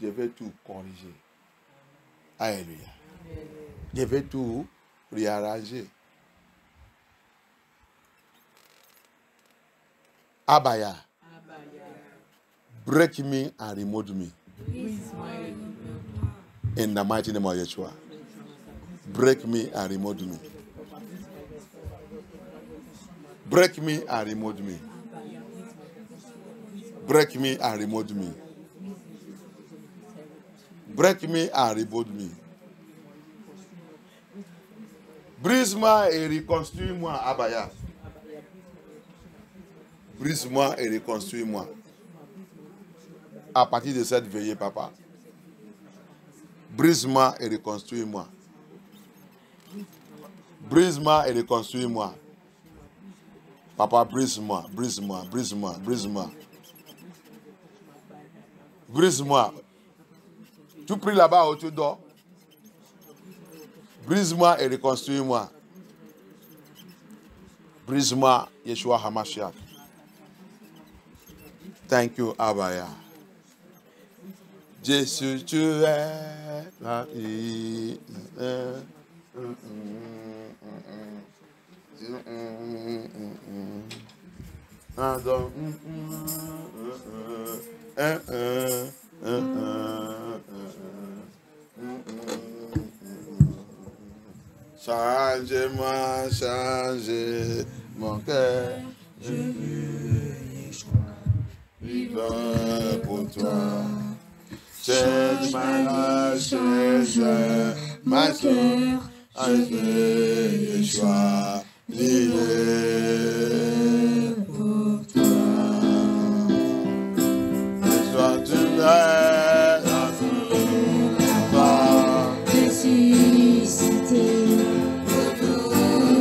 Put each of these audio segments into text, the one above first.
je vais tout corriger. Alléluia. Je vais tout réarranger. Abaya. Break me and remove me. In the mighty name of Yeshua. Break me and remove me. Break me and remove me. Break me and remove me. Break me and remove me. Brise-moi et reconstruis-moi, Abaya. Brise-moi et reconstruis-moi. À partir de cette veillée, papa. Brise-moi et reconstruis-moi. Brise-moi et reconstruis-moi. Papa, brise-moi, brise-moi, brise-moi, brise-moi. Brise-moi. Tu pries là-bas où tu dors. Brise-moi et reconstruis-moi. Brise-moi, Yeshua HaMashiach. Thank you, Abaya. Jésus, tu es la vie. Change-moi, change mon cœur. Je veux vivre pour toi. Change my life, change my cœur. Je veux Yeshua vivre pour toi. Yeshua, tu es la foi. Ressuscité,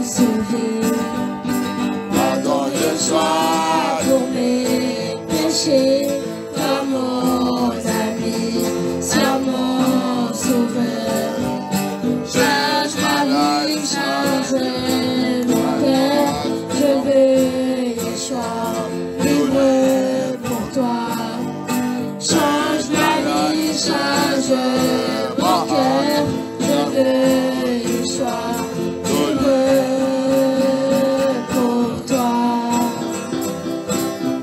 sauvé. Pardon, Yeshua, pour mes péchés. L'amour d'ami, c'est mon sauveur. Change ma vie, change mon cœur. Je veux Yeshua vivre pour toi. Change ma vie, change mon cœur. Je veux Yeshua vivre pour toi.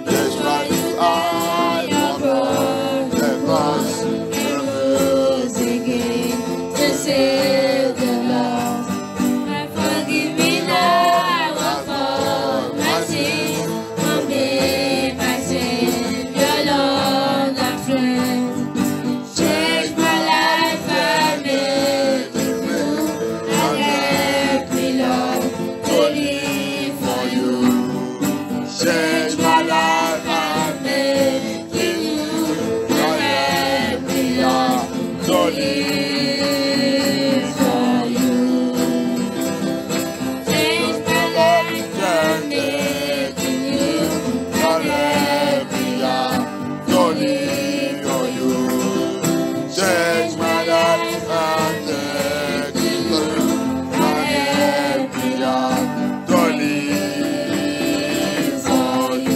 Yeshua, you are your blood, the cross. You rose again to save the lost. Forgive me now of all my sins. Forgive my sin, your Lord and friend. Change my life and make it new. And help me, Lord, to live for you. Change my life and make it new. And help me, Lord, to live for you. Change my life and make it new. And help me, Lord, to live for you. Change my life and make it new. And help me, Lord, to live for you.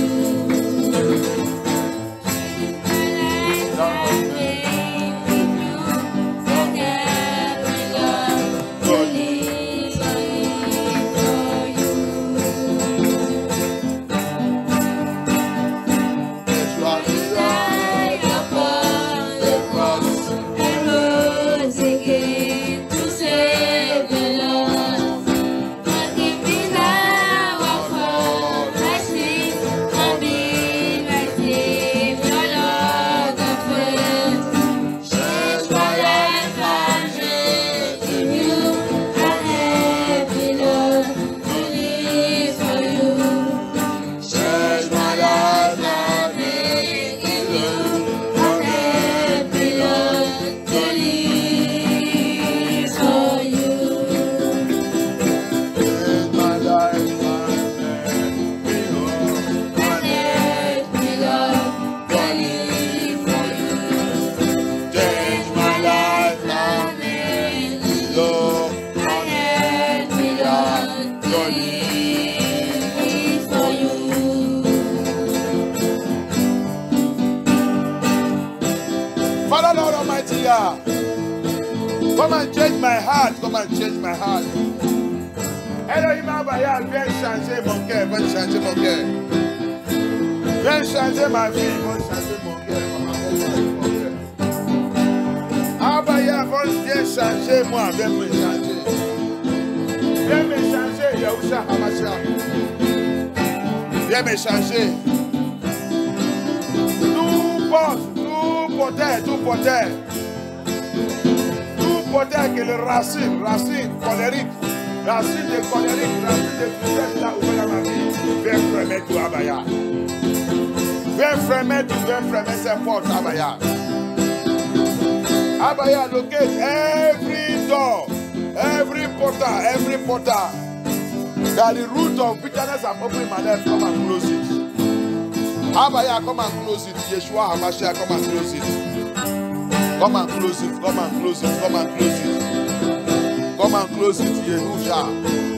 Father, Lord mighty God. Come and change my heart. Come and change my heart. Elohim Abaya, viens changer mon cœur. Viens changer mon cœur. Viens changer ma vie. Viens changer mon cœur. Abaya, viens changer moi. Viens me changer. Viens me changer. Yahushua Hamashiach. Viens me changer. Tout poter que le racine colérique, racine de tristesse là ouvert dans ma vie, viens fermer tout Abaya. Viens fermer ces portes Abaya. Abaya, locate every door, every portal. That the root of bitterness I'm opening my life, come and close it. Abaya, come and close it. Yeshua Hamashiach, come and close it. Come and close it. Come and close it. Come and close it. Come and close it. Yeshua,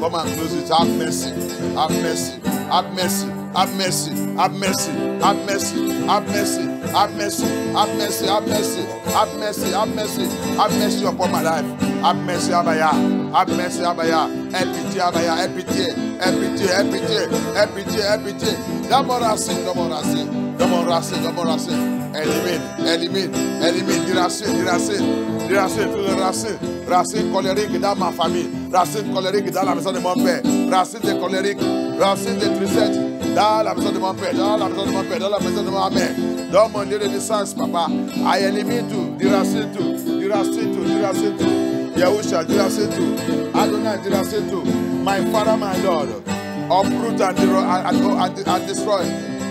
come and close it. Have mercy. Have mercy. Have mercy. Have mercy. Have mercy. Have mercy. Have mercy. Have mercy. Have mercy. Have mercy. Have mercy. Have mercy. Have mercy upon my life. Have mercy, Abaya. Have mercy, Abaya. Aie pitié, Abaya. Aie pitié. Aie pitié. Aie pitié. Aie pitié. Aie pitié. Dans mon racine. Dans mon racine. Dans mon racine. Dans mon racine. Élimine. Élimine. Élimine. Du racine. Du racine. Du racine. Tout le racine. Racine colérique dans ma famille. Racine colérique dans la maison de mon père. Racine de colérique. Racine de tristesse dans la maison de mon père. Dans la maison de mon père. Dans la maison de ma mère. Dans mon lieu de naissance, papa. I élimine tout. Du racine tout. Du racine tout. Du racine tout. Yahusha, dirase tout. Adonai, dirase tout. My Father, my Lord, uproot and destroy.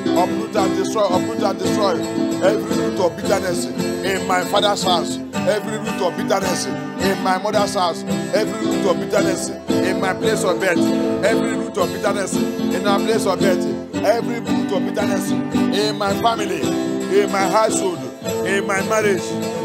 Uproot and destroy. Uproot and destroy every root of bitterness in my father's house. Every root of bitterness in my mother's house. Every root of bitterness in my place of birth. Every root of bitterness in our place of birth. Every root of bitterness in my family, in my household, in my marriage.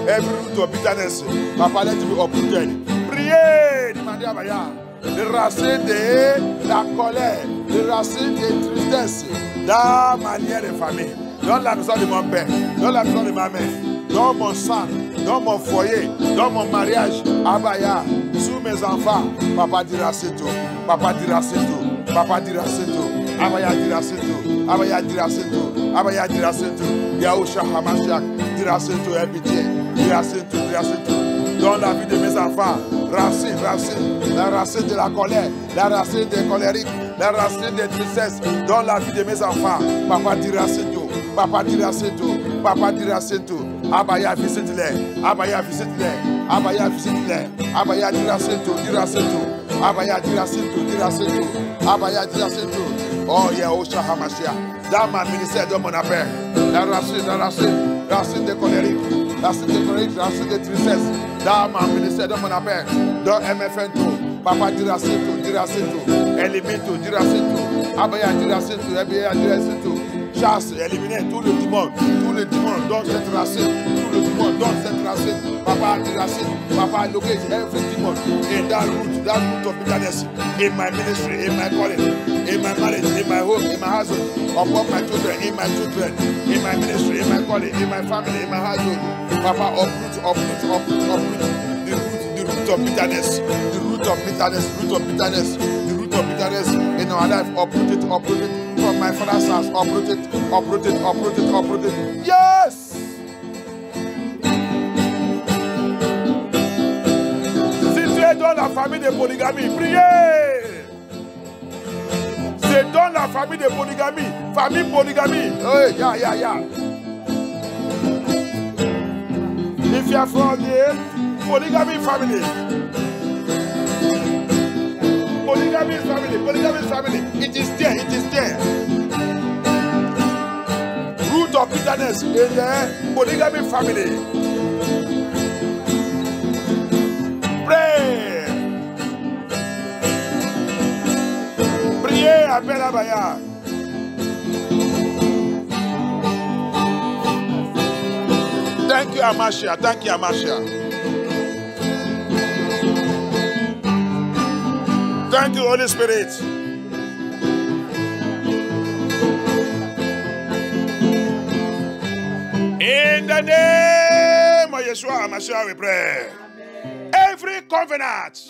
Every root of bitterness, Papa, let it be uprooted. Priez, demandez à Abaya. Les racines de la colère, les racines de tristesse dans ma lignée de famille, dans la maison de mon père, dans la maison de ma mère, dans mon sang, dans mon foyer, dans mon mariage. Abaya, sous mes enfants, Papa dira c'est tout. Papa dira c'est tout. Papa dira c'est tout. Abaya dira c'est tout. Abaya dira c'est tout. Abaya dira c'est tout. Yahushua Hamashiach dira c'est tout. Aie pitié. Dira c'est tout. Dira c'est tout. Dans la vie de mes enfants, racine, la racine de la colère, la racine des colériques, la racine des tristesses. Dans la vie de mes enfants, Papa dira c'est tout. Papa dira c'est tout. Papa dira c'est tout. Abaya visite-les. Abaya visite-les. Abaya visite-les. Abaya dira c'est tout. Dira c'est tout. Abaya dira c'est tout. Dira c'est tout. Abaya dira c'est tout. Oh Yahushua Hamashiach. Dans ma ministère, dans mon appel, la racine des colériques, racine de tristesse. Dans ma ministère, dans mon appel, dans MFN tout. Papa dira c'est tout. Dira c'est tout. Élimine tout. Dira c'est tout. Abaya dira c'est tout. Abaya dira c'est tout. Chasse, éliminer tout le démon dans cette racine, tout le démon dans cette racine. Papa anti-racine, Papa locate every demon in that root of bitterness, in my ministry, in my calling, in my marriage, in my home, in my household, upon my children, in my ministry, in my calling, in my family, in my household. Papa uproot the root of bitterness, the root of bitterness in our life. Uproot it from my father's house. Uproot it. Yes! Si tu es dans la famille de polygamie, priez! C'est dans la famille de polygamie. Famille polygamie. Oui, yeah. If you are from the polygamy family. Polygamy family. It is there. Root of bitterness in the polygamy family. Pray. Priez, appelle Abaya. Thank you, Amashia. Thank you, Holy Spirit. In the name of Yeshua HaMashiach we pray. Every covenant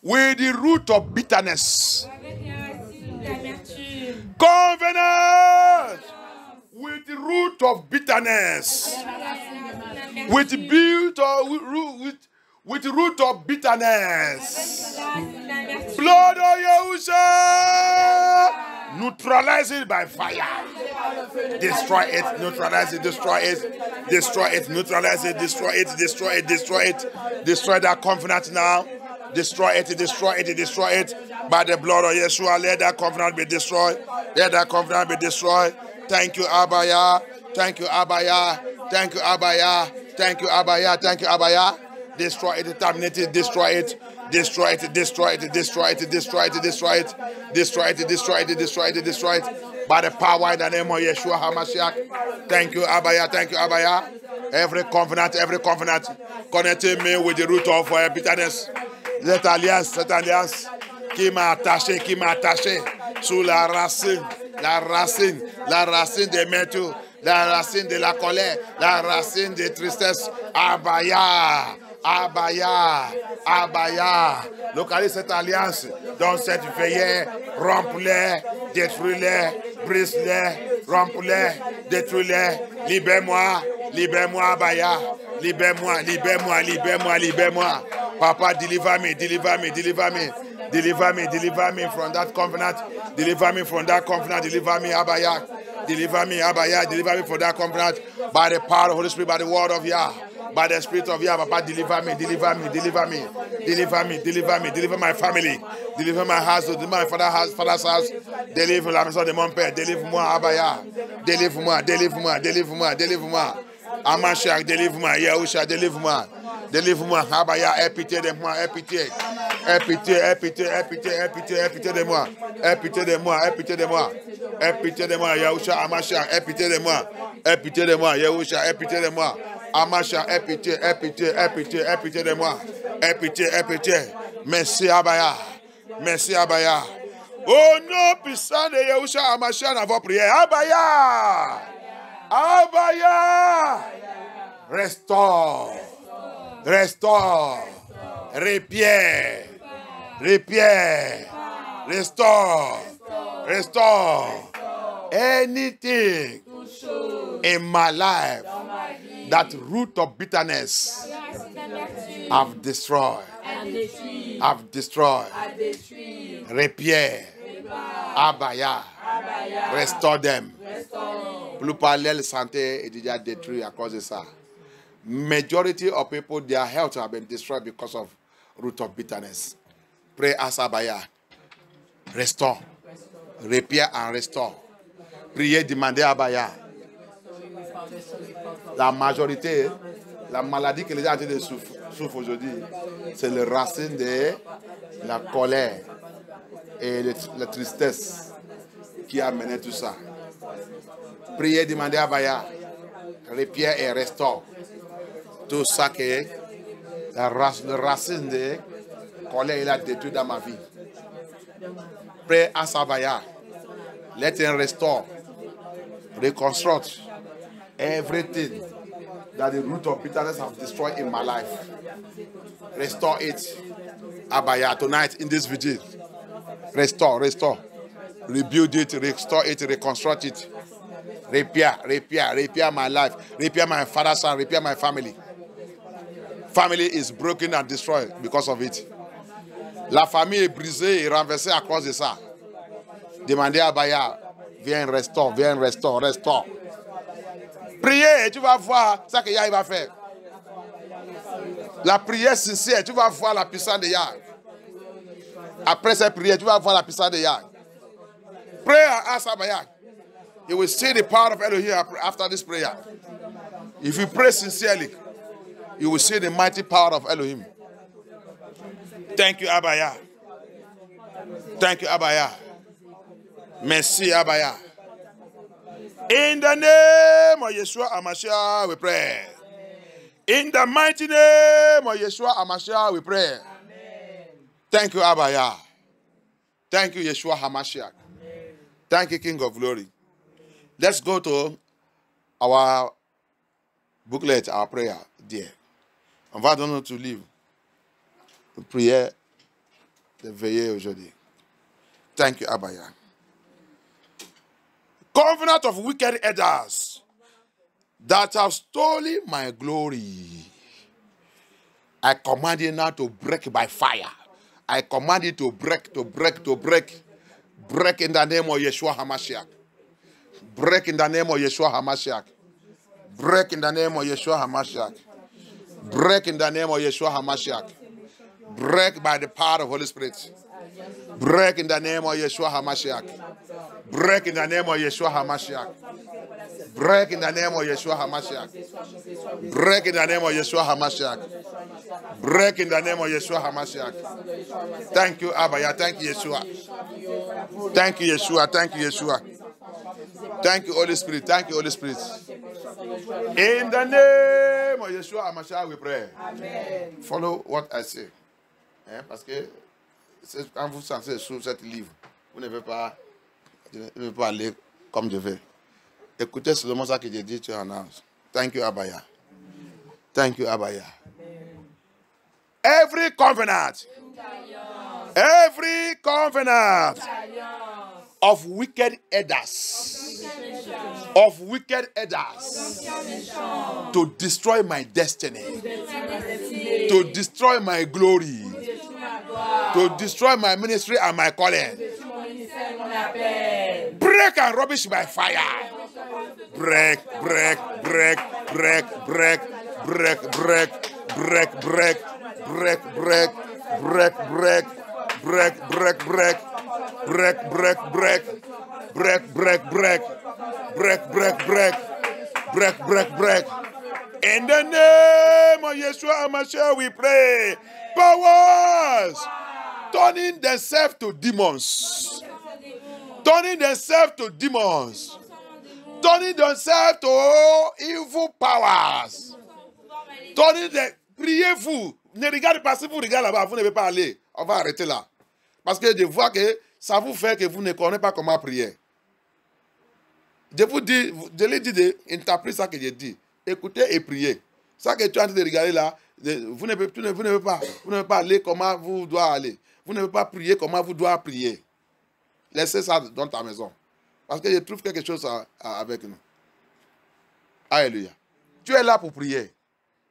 with the root of bitterness, covenant with the root of bitterness, with the root of bitterness, blood of Yahusha, neutralize it by fire. Destroy it, neutralize it, destroy it, destroy it, neutralize it, destroy it, destroy it, destroy it, destroy that covenant now. Destroy it, destroy it, destroy it. By the blood of Yeshua, let that covenant be destroyed. Let that covenant be destroyed. Thank you, Abaya. Thank you, Abaya. Thank you, Abaya. Thank you, Abaya. Thank you, Abaya. Destroy it, terminate it, destroy it. Destroy it, destroy it, destroy it, destroy it, destroy it. Destroy it, destroy it, destroy it, destroy it. By the power in the name of Yeshua HaMashiach. Thank you, Abaya. Thank you, Abaya. Every covenant connecting me with the root of bitterness. Cette alliance qui m'a attaché sous la racine des métaux, la racine de la colère, la racine de tristesse. Abaya. Localise cette alliance dans cette veillée, romps-les, détruis-les, brise-les, romps-les, détruis-les, libère-moi, Abaya, libère-moi. Papa, deliver me from that covenant. Deliver me from that covenant. Deliver me, Abaya. Deliver me from that covenant. By the power of the Holy Spirit, by the word of Yah, by the Spirit of Yah, Papa, deliver me. Deliver my family. Deliver my house, deliver my father's house. Deliver la maison de mon père. Délivre-moi, Abaya. Délivre-moi. Amashak, délivre-moi. Yahusha, délivre-moi. Délivre-moi, Abaya, aie pitié de moi, aie pitié de moi, Yahusha, Amashak, aie pitié de moi, Yahusha, aie pitié de moi, Amashak, aie pitié de moi, aie pitié, merci Abaya, au nom puissant de Yahusha, Amashak, dans vos prières, Abaya, restaure, repair, restore anything in my life that root of bitterness I've destroyed. Repair, Abaya, restore them. Plus parler, la santé est déjà détruite à cause de ça. Majority of people, their health have been destroyed because of root of bitterness. Pray as Abaya. Restore. Repair and restore. Priez, demandez à Abaya. La majorité, la maladie que les gens souffrent aujourd'hui, c'est le racine de la colère et la tristesse qui a mené tout ça. Priez, demandez à Abaya. Repair et restore. Tout ça que la racine de colère il a détruit dans ma vie. Pray as Abaya. Let him restore, reconstruct everything that the root of bitterness have destroyed in my life. Restore it, Abaya, tonight in this vigil. Restore. Rebuild it, restore it, reconstruct it. Repair my life. Repair my father's son, repair my family. Family is broken and destroyed because of it. La famille est brisée et renversée à cause de ça. Demandez à Abaya, viens restore. Priez et tu vas voir ce que Yah va faire. La prière sincère, tu vas voir la puissance de Yah. Après cette prière, tu vas voir la puissance de Yah. Pray and ask Abaya. You will see the power of Elohim after this prayer. If you pray sincerely, you will see the mighty power of Elohim. Thank you, Abaya. Merci, Abaya. In the name of Yeshua HaMashiach, we pray. In the mighty name of Yeshua HaMashiach, we pray. Thank you, Abaya. Thank you, Yeshua HaMashiach. Thank you, King of Glory. Let's go to our booklet, our prayer there. On va donner notre livre. Prière de veiller aujourd'hui. Thank you, Abaya. Covenant of wicked elders that have stolen my glory. I command you now to break by fire. I command you to break. Break in the name of Yeshua HaMashiach. Break in the name of Yeshua HaMashiach. Break in the name of Yeshua HaMashiach. Break in the name of Yeshua HaMashiach. Break by the power of Holy Spirit. Break in the name of Yeshua HaMashiach. Break in the name of Yeshua HaMashiach. Break in the name of Yeshua HaMashiach. Break in the name of Yeshua HaMashiach. Break in the name of Yeshua HaMashiach. Thank you, Abaya. Thank you, Yeshua. Thank you, Yeshua. Thank you, Yeshua. Thank you, Holy Spirit. Thank you, Holy Spirit. In the name of Yeshua HaMashiach, we pray. Amen. Follow what I say. Parce que quand vous sentez sur cette livre, vous ne pouvez pas aller comme je vais. Écoutez seulement ça que j'ai dit, tu en as. Thank you, Abaya. Thank you, Abaya. Every covenant of wicked elders, to destroy my destiny, to destroy my glory, to destroy my ministry and my calling. Break and rubbish by fire. Break. In the name of Yeshua HaMashiach, we pray. Powers turning themselves to demons. Turning themselves to demons. Turning themselves to evil powers. Turning the... Priez-vous. Ne regardez pas, si vous regardez là-bas, vous ne pouvez pas aller. On va arrêter là. Parce que je vois que ça vous fait que vous ne connaissez pas comment prier. Je vous dis, je l'ai dit d'interpréter ça que j'ai dit. Écoutez et priez. Ça que tu es en train de regarder là, vous ne pouvez pas aller comment vous doit aller. Vous ne pouvez pas prier comment vous doit prier. Laissez ça dans ta maison. Parce que je trouve quelque chose avec nous. Alléluia. Tu es là pour prier.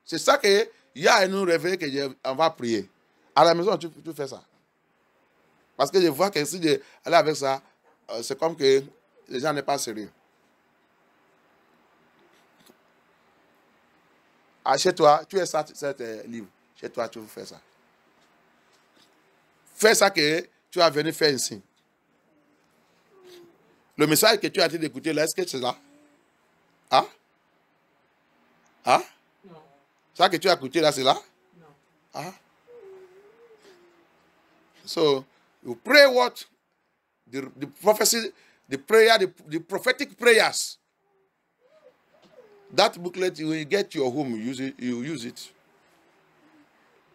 C'est ça que il y a un réveil que on va prier. À la maison, tu fais ça. Parce que je vois que si je aller avec ça, c'est comme que les gens ne sont pas sérieux. Ah, chez toi, tu es cet livre. Chez toi, tu fais ça. Fais ça que tu as venu faire ici. Le message que tu as été d'écouter là, est-ce que c'est là? Hein? Hein? Non. Ça que tu as écouté là, c'est là? Non. Hein? So, you pray what? The prophecy, the prayer, the prophetic prayers. That booklet, when you get to your home, you use it.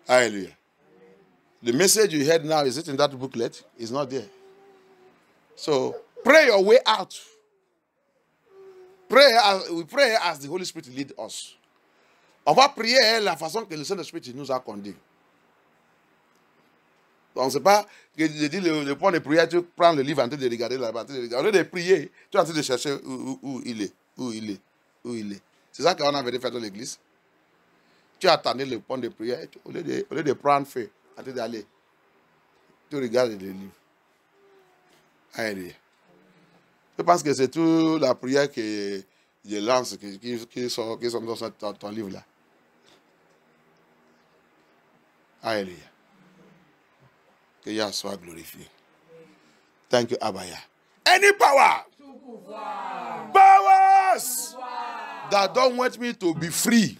Hallelujah. The message you heard now, is it in that booklet? It's not there. So, pray your way out. We pray as the Holy Spirit lead us. On va prier la façon que le Saint-Esprit nous a conduit. Donc, ce n'est pas que je dis le point de prière, tu prends le livre en train de regarder là-bas. Au lieu de prier, tu es en train de chercher où il est. C'est ça qu'on avait fait dans l'église. Tu attendais le point de prière, au lieu de prendre feu, en train d'aller, tu regardes le livre. Alléluia. Je pense que c'est toute la prière que je lance, qui sont dans ton livre là. Alléluia. Que Yah soit glorifié. Thank you, Abaya. Any power, powers that don't want me to be free,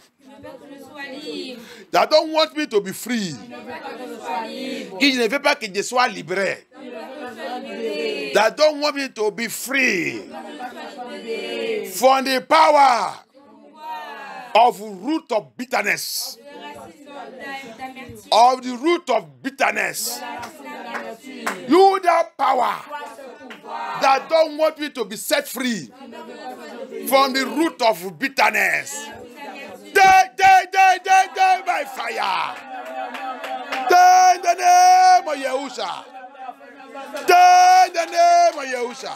that don't want me to be free, qui ne veut pas que je sois libéré, that don't want me to be free from the power of root of bitterness, of the root of bitterness. You that power that don't want me to be set free from the root of bitterness. Die by fire. Die in the name of Yahusha. Die in the name of Yahusha.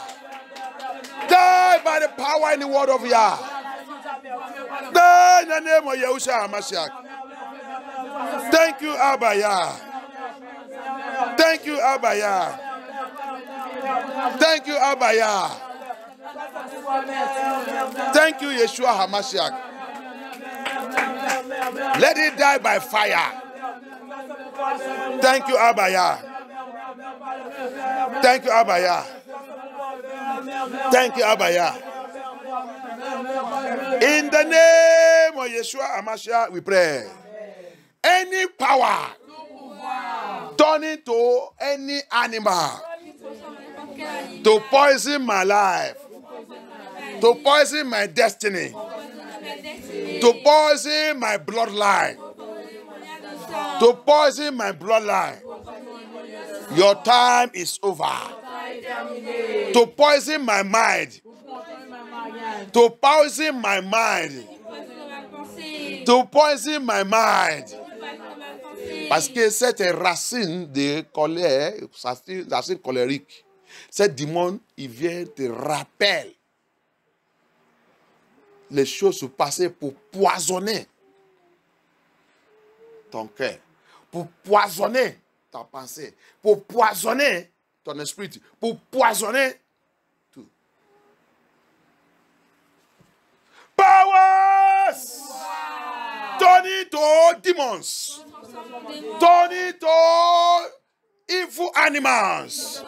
Die by the power in the word of Yah. Die in the name of Yahusha HaMashiach. Thank you, Abba Yah. Thank you, Abba Yah. Thank you, Abba Yah. Thank you, Yeshua HaMashiach. Let it die by fire. Thank you, Abba Yah. Thank you, Abba Yah. Thank you, Abba Yah. In the name of Yeshua HaMashiach, we pray. Any power turning to any animal to poison my life, to poison my destiny, to poison my bloodline, to poison my bloodline. Your time is over. To poison my mind, to poison my mind, to poison my mind. Parce que cette racine de colère, racine colérique, cette démon, il vient te rappeler les choses se passaient pour poisonner ton cœur, pour poisonner ta pensée, pour poisonner ton esprit, pour poisonner tout. Powers! Turn it to demons. Turn it to evil animals.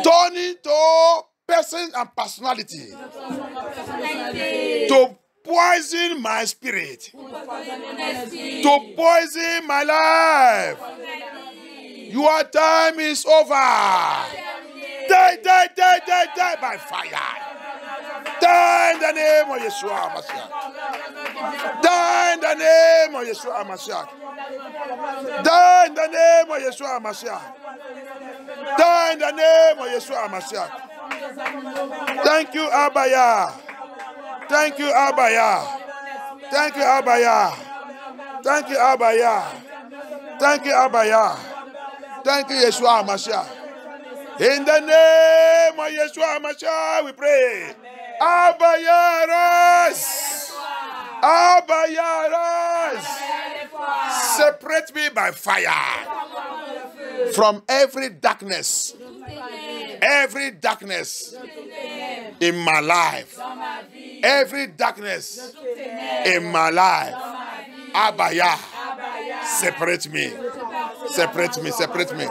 Turn it to person and personality. To poison my spirit. To poison my life. Your time is over. Die by fire. Die in the name of Yeshua HaMashiach. Die in the name of Yeshua HaMashiach. Die in the name of Yeshua HaMashiach. Die in the name of Yeshua HaMashiach. Thank you, Abba Yah. Thank you, Abba Yah. Thank you, Abba Yah. Thank you, Abba Yah. Thank you, Abba Yah. Thank you, Yeshua HaMashiach. In the name of Yeshua HaMashiach, we pray. Abba Yah, rise. Abba Yah, rise. Separate me by fire from every darkness. Every darkness in my life. Every darkness in my life. Abba Yah, separate me. Separate me, separate me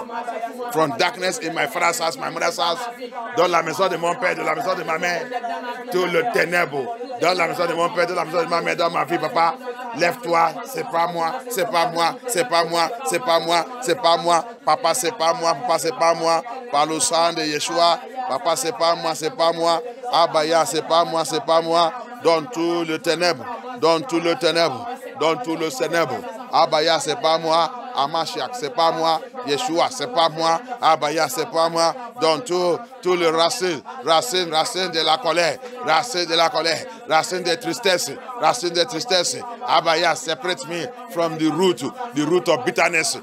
from darkness in my father's house, my mother's house, dans la maison de mon père, dans la maison de ma mère, tout le ténèbre, dans la maison de mon père, dans la maison de ma mère, dans ma vie, papa. Lève-toi, c'est pas moi, c'est pas moi, c'est pas moi, c'est pas moi, c'est pas moi, papa, c'est pas moi, papa, c'est pas moi, par le sang de Yeshua, papa, c'est pas moi, c'est pas moi, Abba Yah, c'est pas moi, c'est pas moi, dans tout le ténèbre, dans tout le ténèbre, dans tout le ténèbre, Abba Yah, c'est pas moi, HaMashiach, c'est pas moi, Yeshua, c'est pas moi, Abba Yah, c'est pas moi, dans tout le racine de la colère, racine de la colère, racine de tristesse, Abba Yah, separate me from the root of bitterness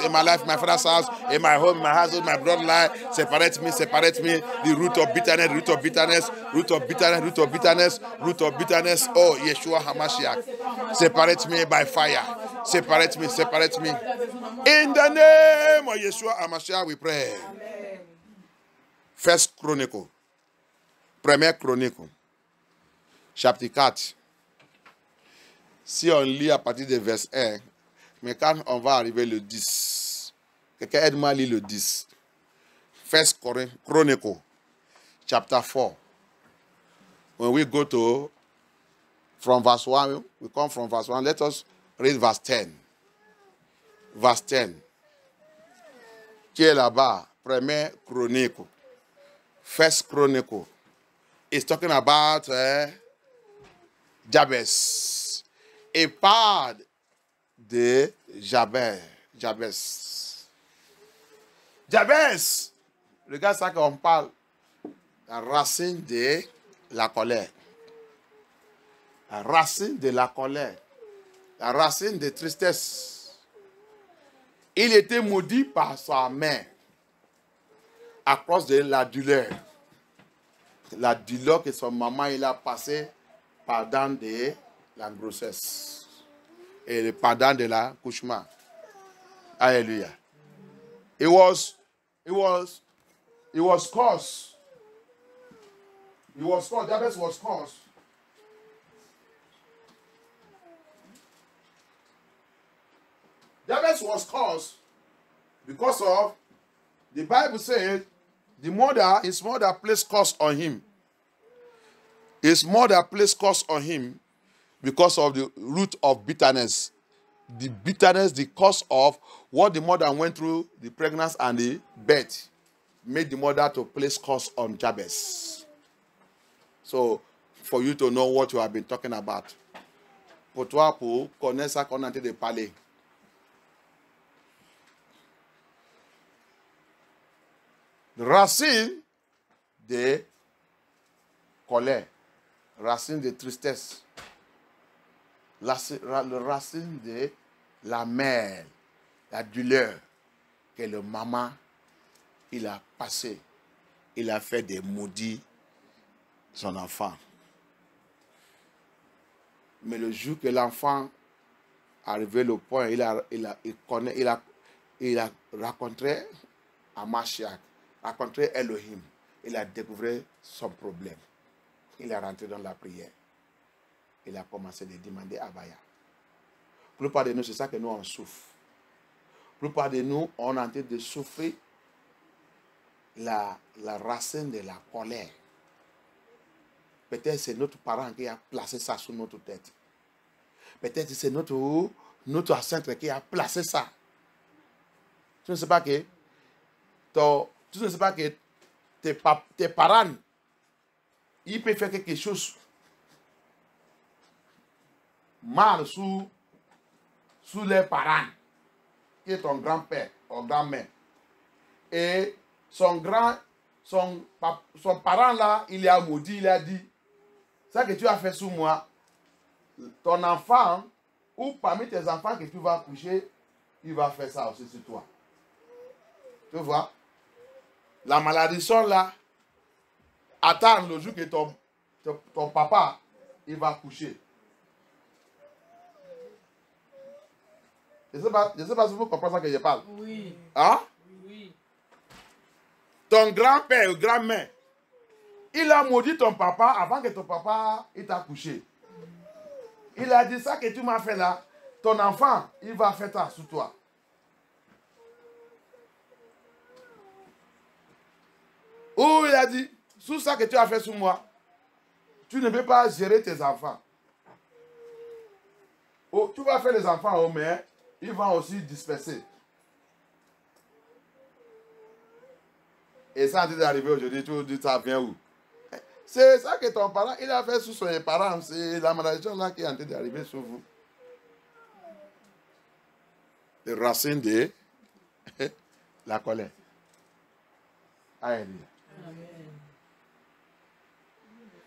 in my life, my father's house, in my home, my household, my bloodline. Separate me, the root of bitterness, oh Yeshua HaMashiach, separate me by fire, separate me. In the name of Yeshua HaMashiach, we pray. First Chronicle, Première Chronicle, chapitre 4. Si on lit à partir du verset 1, mais quand on va arriver le 10, quelqu'un aide-moi à lire le 10. First Chronicle, chapter 4. When we go to, from verse 1, we come from verse 1, let us read verse 10. Verse 10. Qui est là-bas? Première Chronicle. First Chronicle. It's talking about Jabez. Et parle de Jabez. Jabez, Regarde ça qu'on parle. La racine de la colère. La racine de la colère. La racine de tristesse. Il était maudit par sa mère à cause de la douleur. La douleur que son maman il a passé pendant de la grossesse et pendant de l'accouchement. Alléluia. It was cursed. Jabez was cursed. Jabez was cursed because of, the Bible says, his mother placed curse on him. His mother placed curse on him because of the root of bitterness. The bitterness, the cause of what the mother went through, the pregnancy and the birth, made the mother to place curse on Jabez. So, for you to know what you have been talking about. Pour toi, pour connaître ça qu'on a en train de parler. Racine de colère, racine de tristesse, racine de la mère, la douleur que le maman, il a passé, il a fait des maudits son enfant. Mais le jour que l'enfant arrivé au point, il a rencontré Mashiach, rencontré Elohim, il a découvert son problème. Il est rentré dans la prière. Il a commencé à demander à Abaya. La plupart de nous, c'est ça que nous on souffre. La plupart de nous, on est en train de souffrir la racine de la colère. Peut-être c'est notre parent qui a placé ça sur notre tête. Peut-être c'est notre ancêtre qui a placé ça. Tu ne sais pas que tes parents, ils peuvent faire quelque chose mal sous les parents, qui est ton grand-père ou grand-mère. Et son parent là, il a maudit, il a dit, ça que tu as fait sous moi, ton enfant, ou parmi tes enfants que tu vas coucher, il va faire ça aussi sur toi. Tu vois? La malédiction là, attend le jour que ton papa, il va coucher. Je ne sais pas si vous comprenez ça que je parle. Oui. Hein? Oui. Ton grand-père ou grand-mère, il a maudit ton papa avant que ton papa il t'a couché. Il a dit ça que tu m'as fait là, ton enfant, il va faire ça sur toi. Ou il a dit, sous ça que tu as fait sur moi, tu ne peux pas gérer tes enfants. Oh, tu vas faire les enfants, mais ils vont aussi disperser. Et ça, en train d'arriver aujourd'hui, tu dis ça vient où? C'est ça que ton parent, il a fait sur ses parents. C'est la malédiction là qui est en train d'arriver sur vous. Les racines de la colère. Alléluia.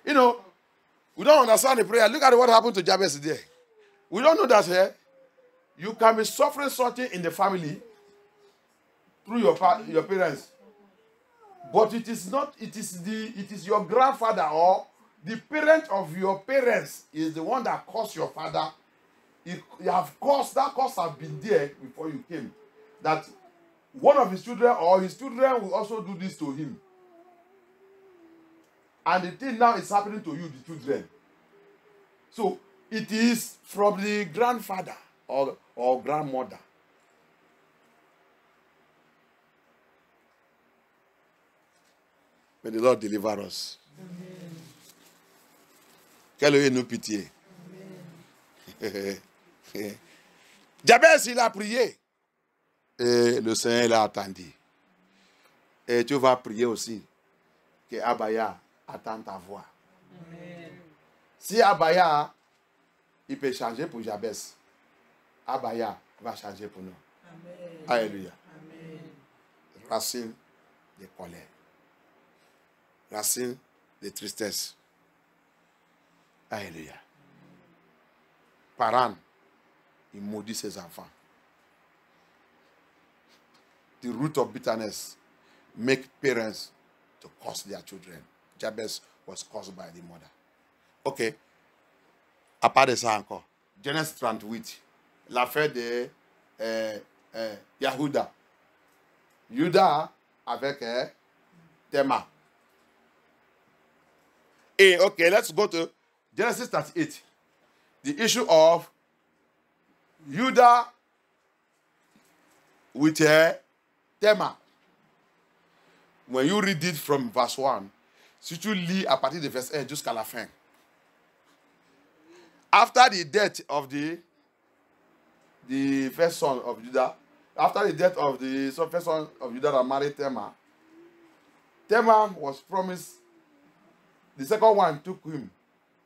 You know, we don't understand the prayer. Look at what happened to Jabez there. We don't know that here. You can be suffering something in the family through your parents. But it is not, it is your grandfather or the parent of your parents is the one that caused your father. You have caused, that cause have been there before you came. That one of his children or his children will also do this to him. And the thing now is happening to you, the children. So it is from the grandfather or grandmother. May the Lord deliver us. Qu'elle ait nous pitié. Jabez, il a prié. Et le Seigneur l'a attendu. Et tu vas prier aussi que Abaya attend ta voix. Amen. Si Abaya, il peut changer pour Jabez, Abaya va changer pour nous. Amen. Alléluia. Amen. Racine de colère. Racine de tristesse. Alléluia. Parents, il maudit ses enfants. The root of bitterness make parents to curse their children. Jabez was cursed by the mother. Ok. À part de ça encore. Genèse 38. L'affaire de Yahuda. Judas avec Tema. Et okay, let's go to Genesis 38. The issue of Judah with Tema. When you read it from verse 1, si tu lis à partir de verset 1 jusqu'à la fin. After the death of the first son of Judah, after the death of the first son of Judah that married Tamar, Tamar was promised, the second one took him,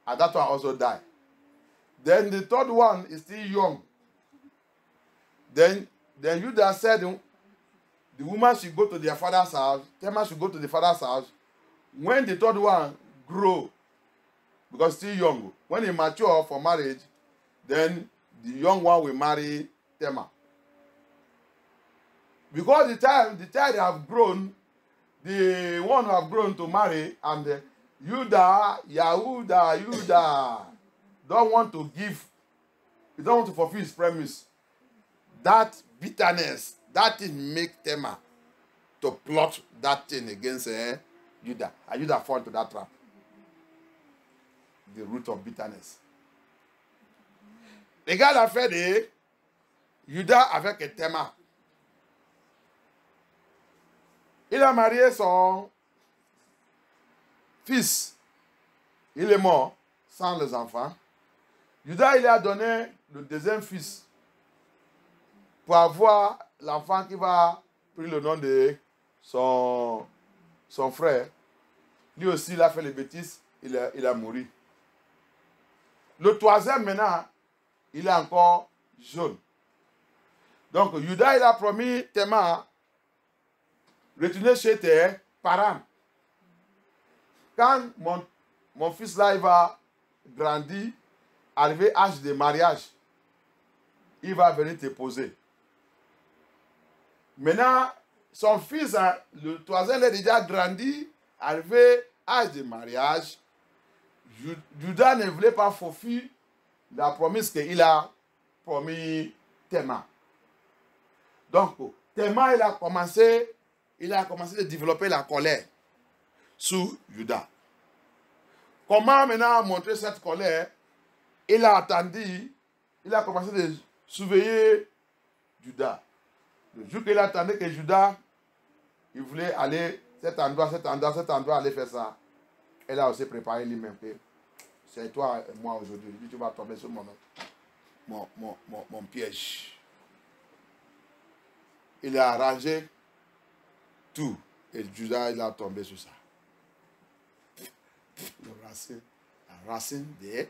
and that one also died. Then the third one is still young. Then Judah said, the woman should go to their father's house, Tamar should go to the father's house. When the third one grow, because still young, when he mature for marriage, then the young one will marry Tamar. Because the child have grown, the one who have grown to marry, and Yehuda don't want to give, he don't want to fulfill his promise. That bitterness, that thing make Tamar to plot that thing against Judah. And Judah fall into that trap. The root of bitterness. Regarde l'affaire de Judas avec Tamar. Il a marié son fils. Il est mort sans les enfants. Judas, il a donné le deuxième fils pour avoir l'enfant qui va prendre le nom de son frère. Lui aussi, il a fait les bêtises, il a mouru. Le troisième, maintenant, il est encore jeune. Donc, Judas, il a promis Tamar, retourner chez tes parents. Quand mon fils là, il va grandir, arriver à l'âge de mariage, il va venir te poser. Maintenant, son fils, hein, le troisième, il est déjà grandi, arrivé à l'âge de mariage. Judas ne voulait pas fulfill la promesse qu'il a promis Tamar. Donc, Tamar, il a commencé à développer la colère sous Judas. Comment maintenant montrer cette colère? Il a attendu, il a commencé à surveiller Judas. Le jour qu'il attendait que Judas, il voulait aller cet endroit, aller faire ça. Elle a aussi préparé lui-même que c'est toi et moi aujourd'hui. Tu vas tomber sur mon piège. Il a arrangé tout. Et Judas, il a tombé sur ça. La racine de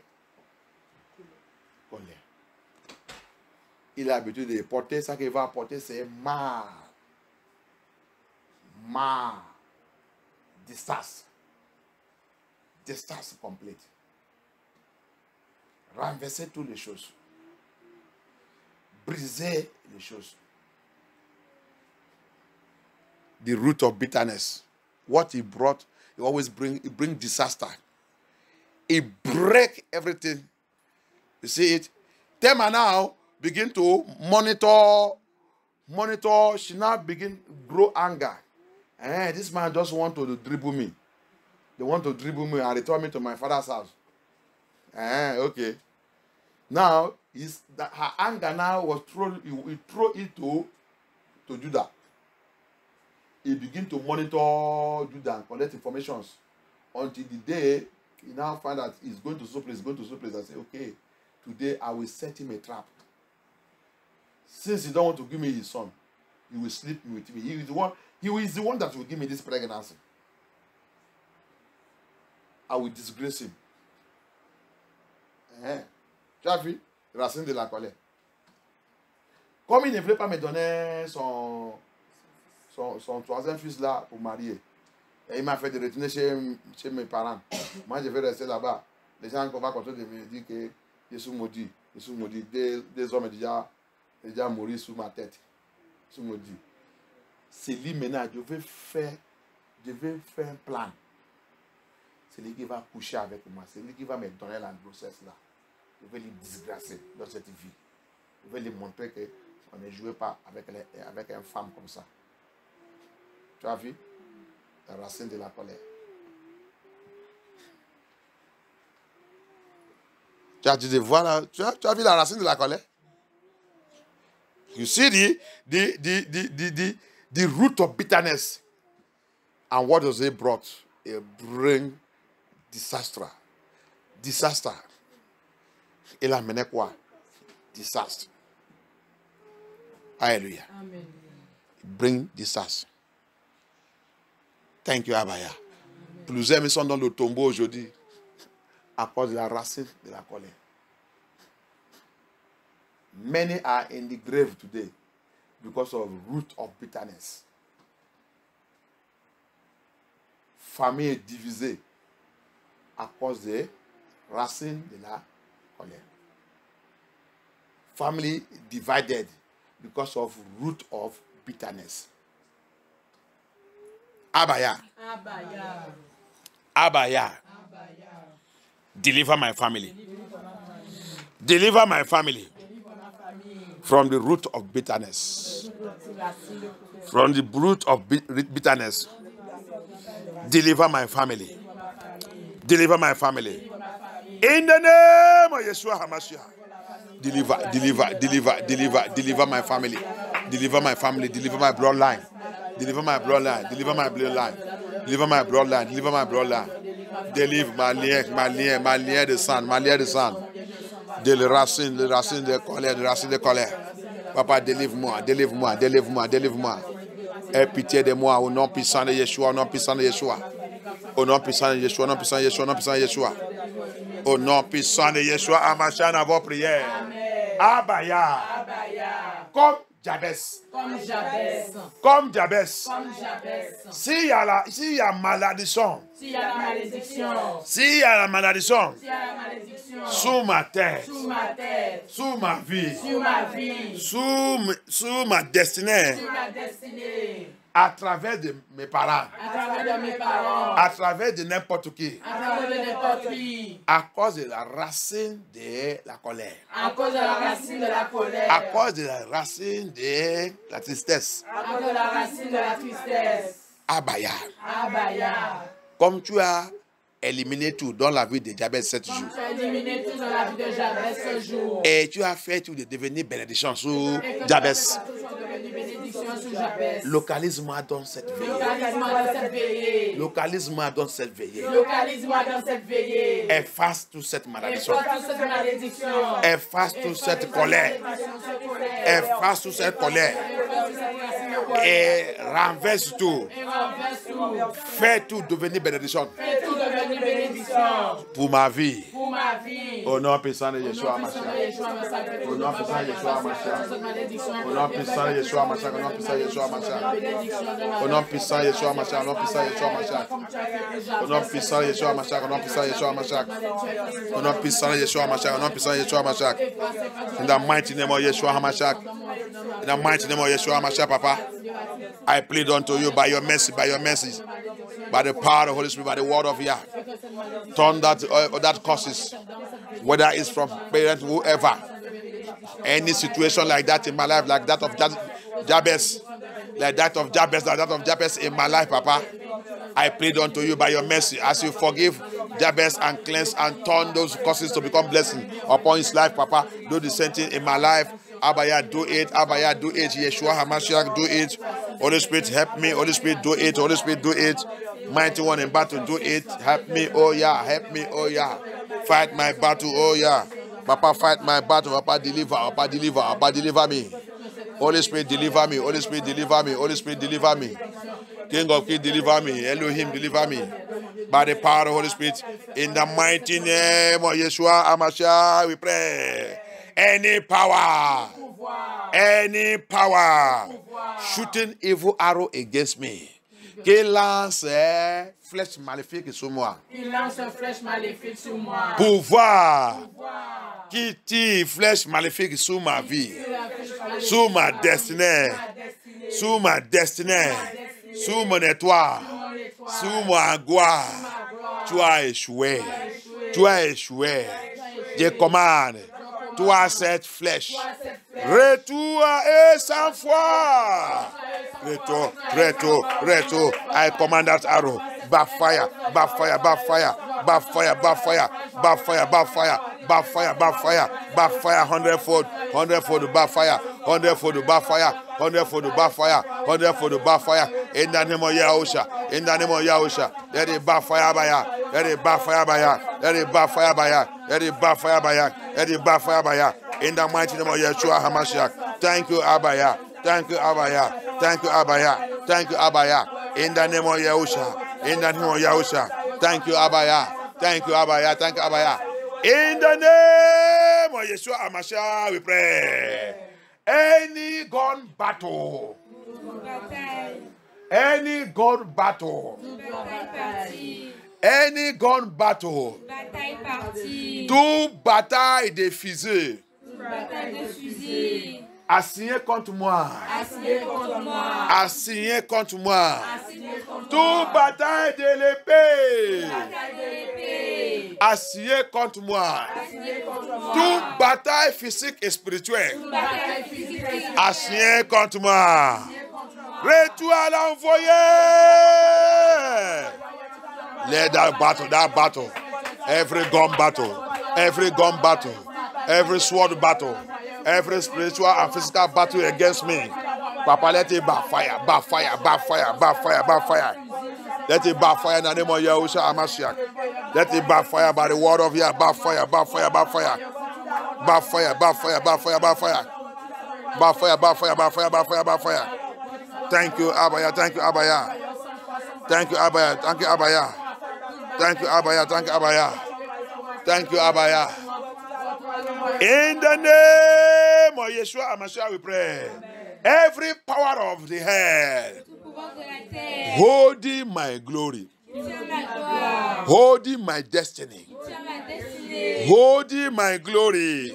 colère. Il a l'habitude de porter, ça qu'il va porter, c'est marre. Distance. Distance complète. Renverser toutes les choses. Briser les choses. The root of bitterness. What he brought, he always bring disaster. He break everything. You see it? Tamar now begin to monitor. She now begin grow anger. This man just want to dribble me. They want to dribble me and return me to my father's house. Okay. Now, her anger now was thrown it to Judah. He begin to monitor Judah and collect informations until the day he now find that he's going to so place, and say, okay, today I will set him a trap. Since he don't want to give me his son, he will sleep with me. He is the one that will give me this pregnancy. I will disgrace him. Tu as vu? Racine de la colère. Comme il ne voulait pas me donner son son troisième fils là pour marier. Et il m'a fait de retourner chez mes parents. Moi, je vais rester là-bas. Les gens vont continuer de me dire que je suis maudit. Je suis maudit. Des hommes déjà morts sous ma tête. Je suis maudit. C'est lui maintenant, je vais faire un plan. C'est lui qui va coucher avec moi. C'est lui qui va me donner la grossesse là. Je vais lui disgracer dans cette vie. Je vais lui montrer qu'on ne jouait pas avec une femme comme ça. Tu as vu? La racine de la colère. Tu as dit, voilà, tu as vu la racine de la colère? You see the root of bitterness. And what does it brought? It bring disaster. Disaster. Il a mené quoi? Disaster. Hallelujah. Amen. Bring disaster. Thank you, Abaya. Plusieurs me sont dans le tombeau aujourd'hui à cause de la racine de la colère. Many are in the grave today because of root of bitterness. Famille est divisée à cause des racines de la colère. Family divided because of root of bitterness. Abaya. Abaya. Abaya. Deliver my family. Deliver my family from the root of bitterness. From the root of bitterness. Deliver my family. Deliver my family. In the name of Yeshua HaMashiach. Deliver my family. Deliver my family. Deliver my bloodline. Deliver my bloodline. Deliver my bloodline. Deliver my bloodline. Deliver my bloodline. Deliver ma lien de sang. Ma lien de sang. De les racines de colère. Papa, délivre-moi. Aie pitié de moi au nom puissant de Yeshua. Au nom puissant de Yeshua. Au nom puissant de Yeshua. Au nom puissant de Yeshua. Au nom puissant de Yeshua. Au nom puissant de Yeshua. Amachan à vos prières. Abaya. Comme Jabès. Comme Jabès. S'il y a malédiction. S'il y a la malédiction. Sous ma tête. Sous ma vie. Sous ma destinée. À travers de mes parents. À travers de n'importe qui. À cause de la racine de la colère. À cause de la racine de la tristesse. Abaya. Comme tu as éliminé tout dans la vie de Jabès 7 jours. Et tu as fait tout de devenir bénédiction sur Jabès. Localise-moi dans cette veillée. Localise-moi dans cette veillée. Efface toute cette malédiction. Efface toute cette colère. Efface toute cette colère. Et renverse tout. Fais tout devenir bénédiction. Pour ma vie. Au nom puissant de Yeshua HaMashiach. Au nom puissant de Yeshua HaMashiach. Au nom puissant de Yeshua HaMashiach. Au nom puissant de Yeshua HaMashiach. Au nom puissant de Yeshua HaMashiach. Au nom puissant de Yeshua HaMashiach. Au nom puissant de Yeshua HaMashiach. Au nom puissant de Yeshua HaMashiach. Au nom puissant de Yeshua HaMashiach. In the mighty name of Yeshua HaMashiach. In the mighty name of Yeshua HaMashiach, Papa. I plead unto you by your mercy, by the power of the Holy Spirit, by the word of Yah. Turn that causes, whether it's from parents, whoever, any situation like that in my life, like that of Jabez, in my life, Papa. I plead unto you by your mercy, as you forgive Jabez and cleanse and turn those causes to become blessing upon his life, Papa. Do the same thing in my life. Abaya, do it. Abaya, do it. Yeshua HaMashiach, do it. Holy Spirit, help me. Holy Spirit, do it. Holy Spirit, do it. Mighty one in battle, do it. Help me, oh yeah. Help me, oh yeah. Fight my battle, oh yeah. Papa, fight my battle. Papa, deliver. Papa, deliver. Papa, deliver me. Holy Spirit, deliver me. Holy Spirit, deliver me. Holy Spirit, deliver me. King of Kings, deliver me. Elohim, deliver me. By the power of the Holy Spirit. In the mighty name of Yeshua HaMashiach, we pray. Any power Any power shooting evil arrow against me. Qui lance flèche maléfique sur moi. Pouvoir qui tire flèche maléfique sur ma vie, sur ma destinée, sur ma destinée, sur mon étoile, sur ma gloire. Tu as échoué. Tu as échoué. Je commande. Toi, cette flèche. Retour et sans foi. Retour, retour, retour. I command that arrow. Backfire, backfire, backfire, backfire, backfire, backfire, backfire, backfire, backfire, backfire, hundredfold, hundredfold backfire, hundredfold backfire, hundredfold backfire, hundredfold backfire. In the name of Yahusha, in the name of Yahusha, let it backfire by ya, let it backfire by ya, let it backfire by ya, let it backfire by ya, let it backfire by ya. In the mighty name of Yeshua HaMashiach. Thank you, Abaya. Thank you, Abaya. Thank you, Abaya. Thank you, Abaya. In the name of Yahusha. In the name of Yahusha. Thank you, Abaya. Thank you, Abaya. Thank you, Abaya. In the name of Yeshua HaMashiach, we pray. Any gun battle. Any gun battle. Any gun battle. Tout bataille de fusées. Assigné contre moi. Assigné contre moi. Tout bataille de l'épée. Assigné contre moi. Tout bataille physique et spirituelle. Assigné contre moi. Retour à l'envoyer. Let that battle. Every gun battle. Every gun battle. Every sword battle, every spiritual and physical battle against me. Papa, let it backfire, backfire, backfire, backfire, backfire. Let it backfire in the name of Yahushua HaMashiach. Let it backfire by the word of Yah. Backfire, backfire, backfire. Backfire, backfire, backfire, backfire. Backfire, backfire, backfire, backfire, backfire. Thank you, Abaya. Thank you, Abaya. Thank you, Abaya. Thank you, Abaya. Thank you, Abaya. Thank you, Abaya. Thank you, Abaya. In the name of Yeshua HaMashiach, we pray. Every power of the head holding my glory, holding my destiny, holding my glory,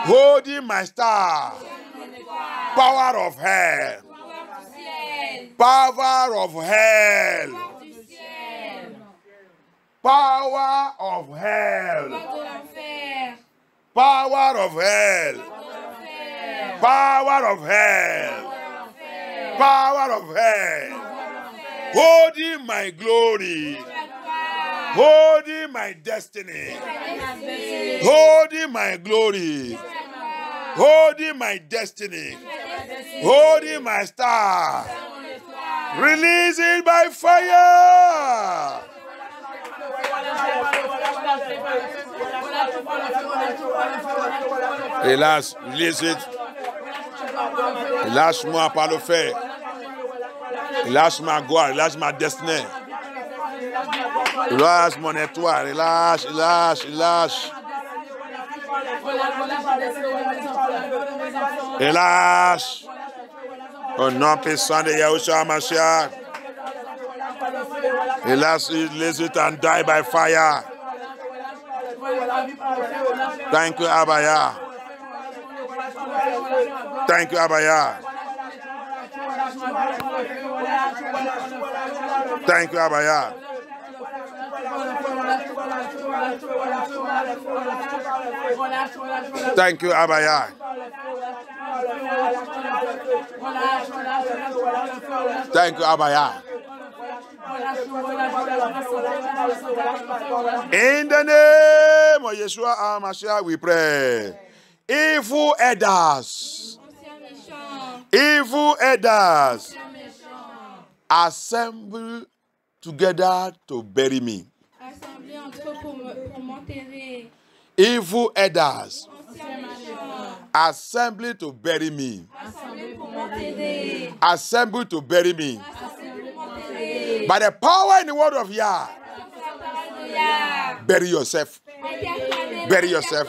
holding my star, power of hell, power of hell, power of hell. Power of hell. Power of hell. Power of hell. Holding my glory. Holding my destiny. Holding my glory. Holding my destiny. Holding my star. Release it by fire. Hélas, release it. Lâche-moi par le fait. Lâche ma gloire, lâche ma destinée. Lâche mon étoile, lâche. Et lâche. Au nom puissant de Yahushua HaMashiach. Et lâche, release it and die by fire. Thank you, Abaya. Thank you, Abaya. Thank you, Abaya. Thank you, Abaya. Thank you, Abaya. In the name of Yeshua HaMashiach, we pray. Evil elders, assemble together to bury me. Evil elders, assemble to bury me. Assemble to bury me. By the power in the word of Yah, bury yourself. Bury yourself.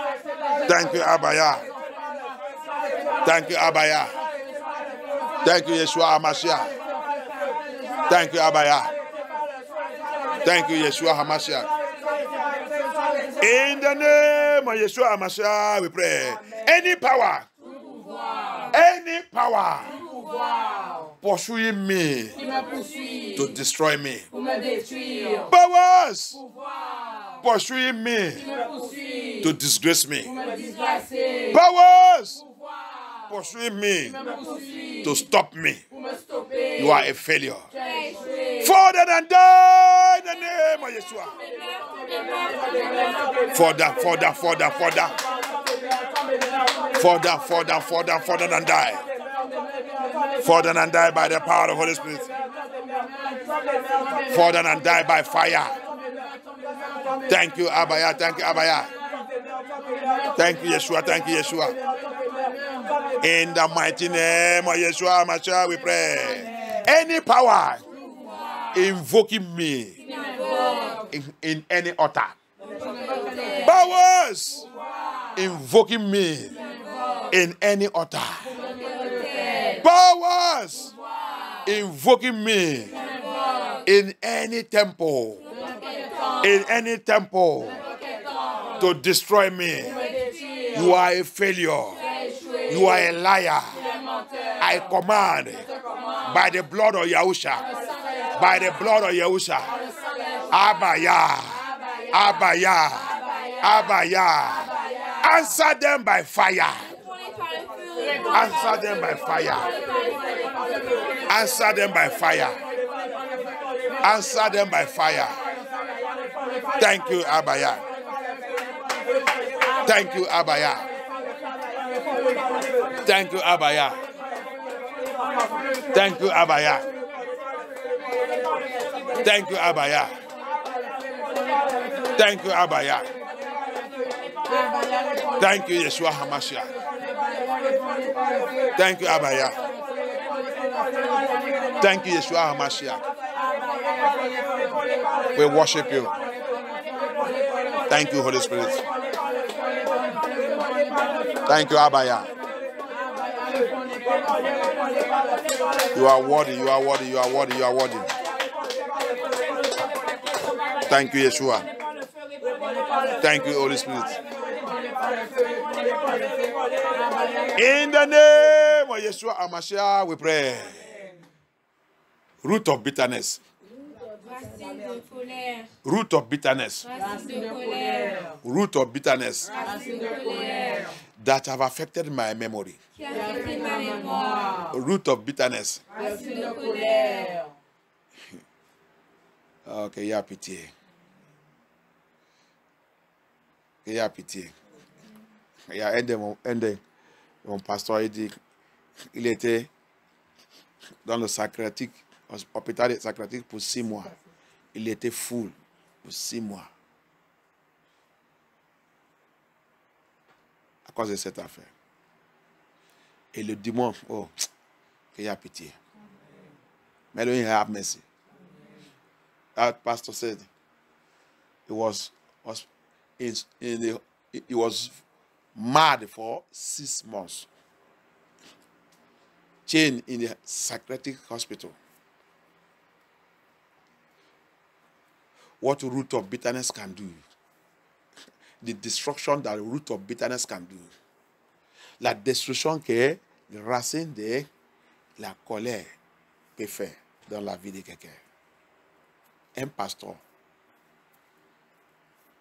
Thank you, Abaya. Thank you, Abaya. Thank you, Yeshua HaMashiach. Thank you, Abaya. Thank you, Yeshua HaMashiach. In the name of Yeshua HaMashiach, we pray. Any power pursuing me to destroy me. Powers pursuing me to disgrace me. Powers pursuing me to stop me. You are a failure. Fall down and die in the name of Yeshua. Fall down, fall down, fall down, fall down. Fall down, fall down, fall down, fall down and die. Fall down and die by the power of the Holy Spirit. Fall down and die by fire. Thank you, Abaya. Thank you, Abaya. Thank you, Yeshua. Thank you, Yeshua. In the mighty name of Yeshua HaMashiach, we pray. Any power invoking me in any altar. Powers invoking me in any altar. Powers invoking me in any temple. In any temple to destroy me. You are a failure. You are a liar. I command by the blood of Yahusha. By the blood of Yahusha. Abaya. Abaya. Abaya. Answer them by fire. Answer them by fire. Answer them by fire. Answer them by fire. Thank you, Abaya. Thank you, Abaya. Thank you, Abaya. Thank you, Abaya. Thank you, Abaya. Thank you, Abaya. Thank you, Yeshua HaMashiach. Thank you, Abaya. Thank you, Yeshua HaMashiach. We worship you. Thank you, Holy Spirit. Thank you, Abaya. You are worthy, you are worthy, you are worthy, you are worthy. Thank you, Yeshua. Thank you, Holy Spirit. In the name of Yeshua HaMashiach, we pray. Root of bitterness. Root of bitterness. Root of bitterness that have affected my memory. Root of bitterness. Ok, il y a pitié. Il y a pitié. Il y a un de mon pasteur, il dit, il était dans le sacratique, hôpital sacratique pour 6 mois. Il était full pour 6 mois. À cause de cette affaire. Et le dimanche, oh, qu'il y a pitié. May the Lord have mercy. That pastor said he was mad for 6 months. Chained in the psychiatric hospital. What root of bitterness can do. The destruction that the root of bitterness can do. La destruction que la racine de la colère peut faire dans la vie de quelqu'un. Un pasteur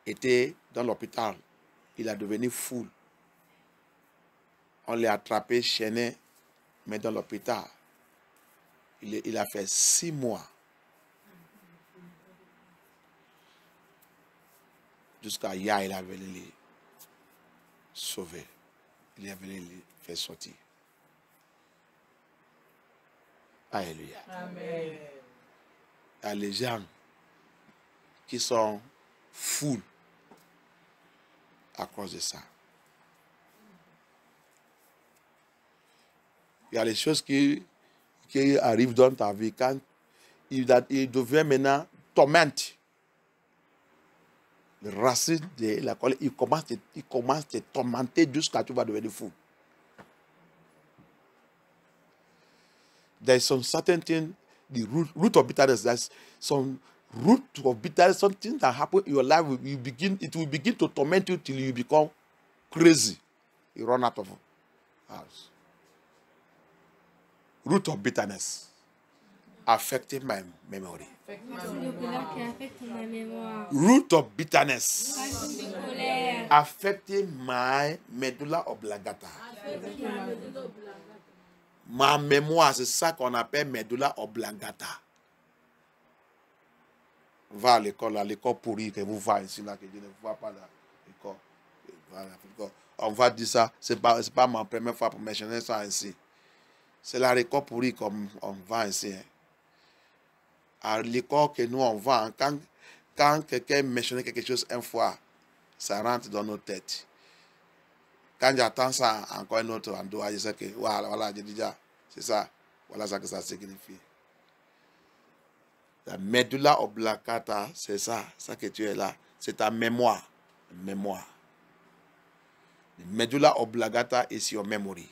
était dans l'hôpital. Il a devenu fou. On l'a attrapé, chaîné, mais dans l'hôpital. Il a fait 6 mois. Jusqu'à hier, il avait les sauver. Il avait les faire sortir. Alléluia. Amen. Il y a les gens qui sont fous à cause de ça. Il y a les choses qui arrivent dans ta vie quand il devient maintenant tormente. Les racines de la colère, il commence à te tormenter jusqu'à ce que tu vas devenir fou. There is some certain thing, the root of bitterness. There's some root of bitterness, something that happen in your life. It will begin to torment you till you become crazy. You run out of house. Root of bitterness affecting my memory. Root of bitterness affecting my medulla oblongata. Ma mémoire, c'est ça qu'on appelle medulla oblongata. Va à l'école, pourrie que vous voyez ici, là, que je ne vois pas là. L'école. On va dire ça, c'est pas ma première fois pour mentionner ça ici. C'est la l'école pourrie comme on va ici. Hein. À l'école que nous on va, quand quelqu'un mentionne quelque chose une fois, ça rentre dans nos têtes. Quand j'attends ça encore un autre endroit, je sais que voilà, j'ai déjà, c'est ça, voilà ça que ça signifie. La medulla oblongata, c'est ça que tu es là, c'est ta mémoire. Mémoire. La medulla oblongata is your memory.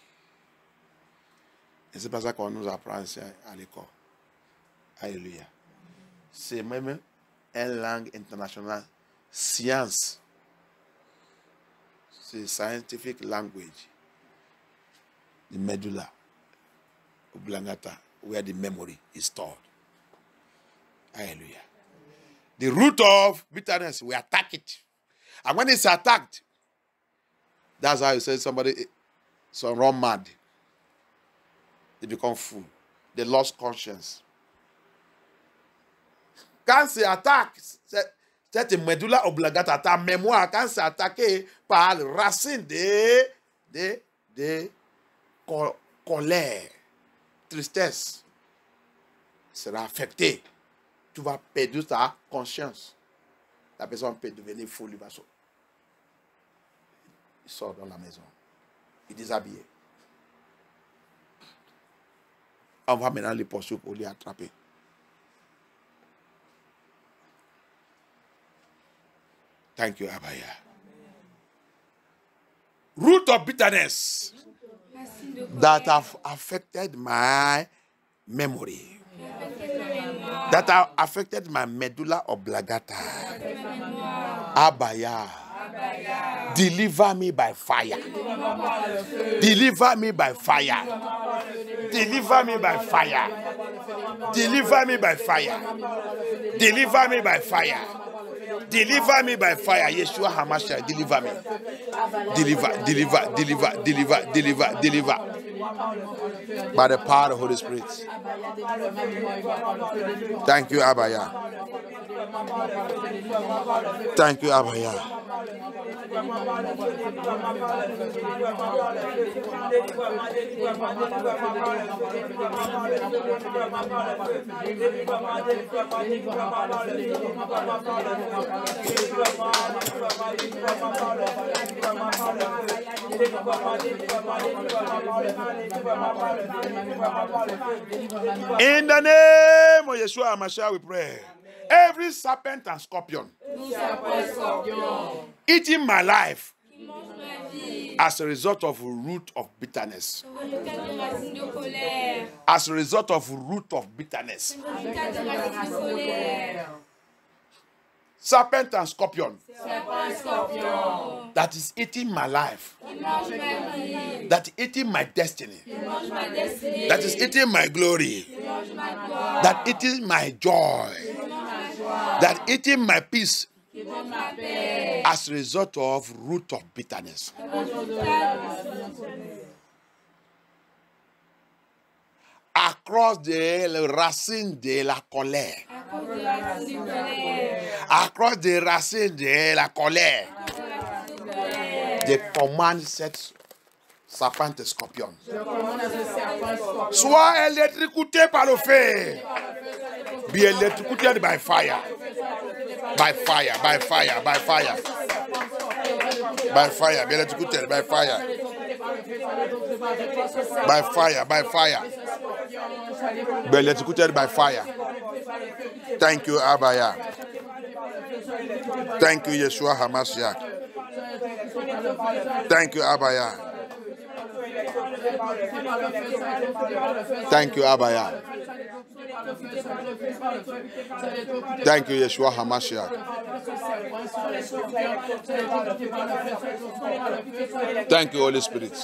Et c'est pas ça qu'on nous apprend ici à l'école. Alléluia. C'est même une langue internationale, science. C'est scientific language. The medulla oblongata, where the memory is stored. Hallelujah. The root of bitterness, we attack it. And when it's attacked, that's how you say somebody run mad. They become fool. They lost conscience. Quand c'est attaqué, cette medulla oblongata, ta mémoire, quand c'est attaqué par la racine de colère, tristesse, sera affecté. Tu vas perdre ta conscience. La personne peut devenir folle. Il sort dans la maison. Il est déshabillé. On va maintenant les poursuivre pour les attraper. Thank you, Abaya. Root of bitterness that have affected my memory. That have affected my medulla oblongata. Abaya. Deliver me by fire. Deliver me by fire. Deliver me by fire. Deliver me by fire. Deliver me by fire. Deliver me by fire. Yeshua HaMashiach, deliver me. Deliver. By the power of the Holy Spirit. Thank you, Abaya. Thank you, Abaya. In the name of Yeshua HaMashiach, we pray. Every serpent and scorpion eating my life as a result of root of bitterness. As a result of root of bitterness. Serpent and scorpion that is eating my life, that is eating my destiny, that is eating my glory, that eating my joy, that eating my peace as a result of root of bitterness. Across the racine de la colère. Across the racine de la colère. They command cette serpent et scorpion. Sois électrocuté par le feu. Be electrocuted by fire. By fire. By fire. By fire. By fire. Be electrocuted by fire. By fire. By fire. Be electrocuted by fire. Thank you, Abaya. Thank you, Yeshua HaMashiach. Thank you, Abaya. Thank you, Abaya. Thank you, Yeshua HaMashiach. Thank you, Holy Spirit.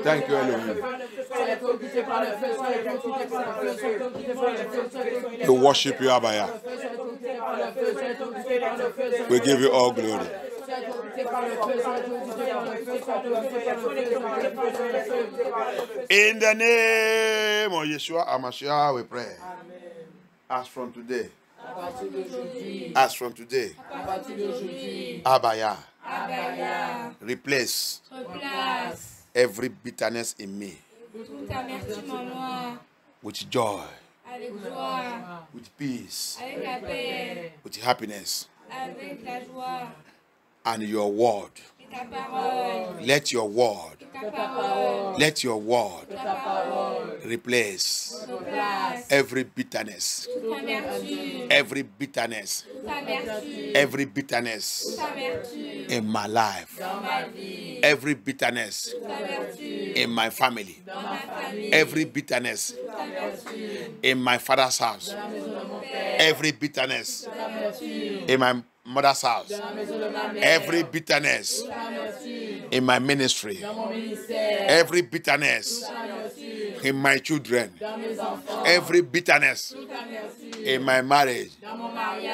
Thank you, Elohim. We worship you, Abaya. We give you all glory. In the name of Yeshua HaMashiach, we pray. As from today, Abaya, replace every bitterness in me with joy, with peace, with happiness, and your word. Let your word replace every bitterness, every bitterness in my life, every bitterness in my family, every bitterness in my father's house, every bitterness in my mother's house, every bitterness in my ministry, every bitterness in my children, every bitterness in my marriage,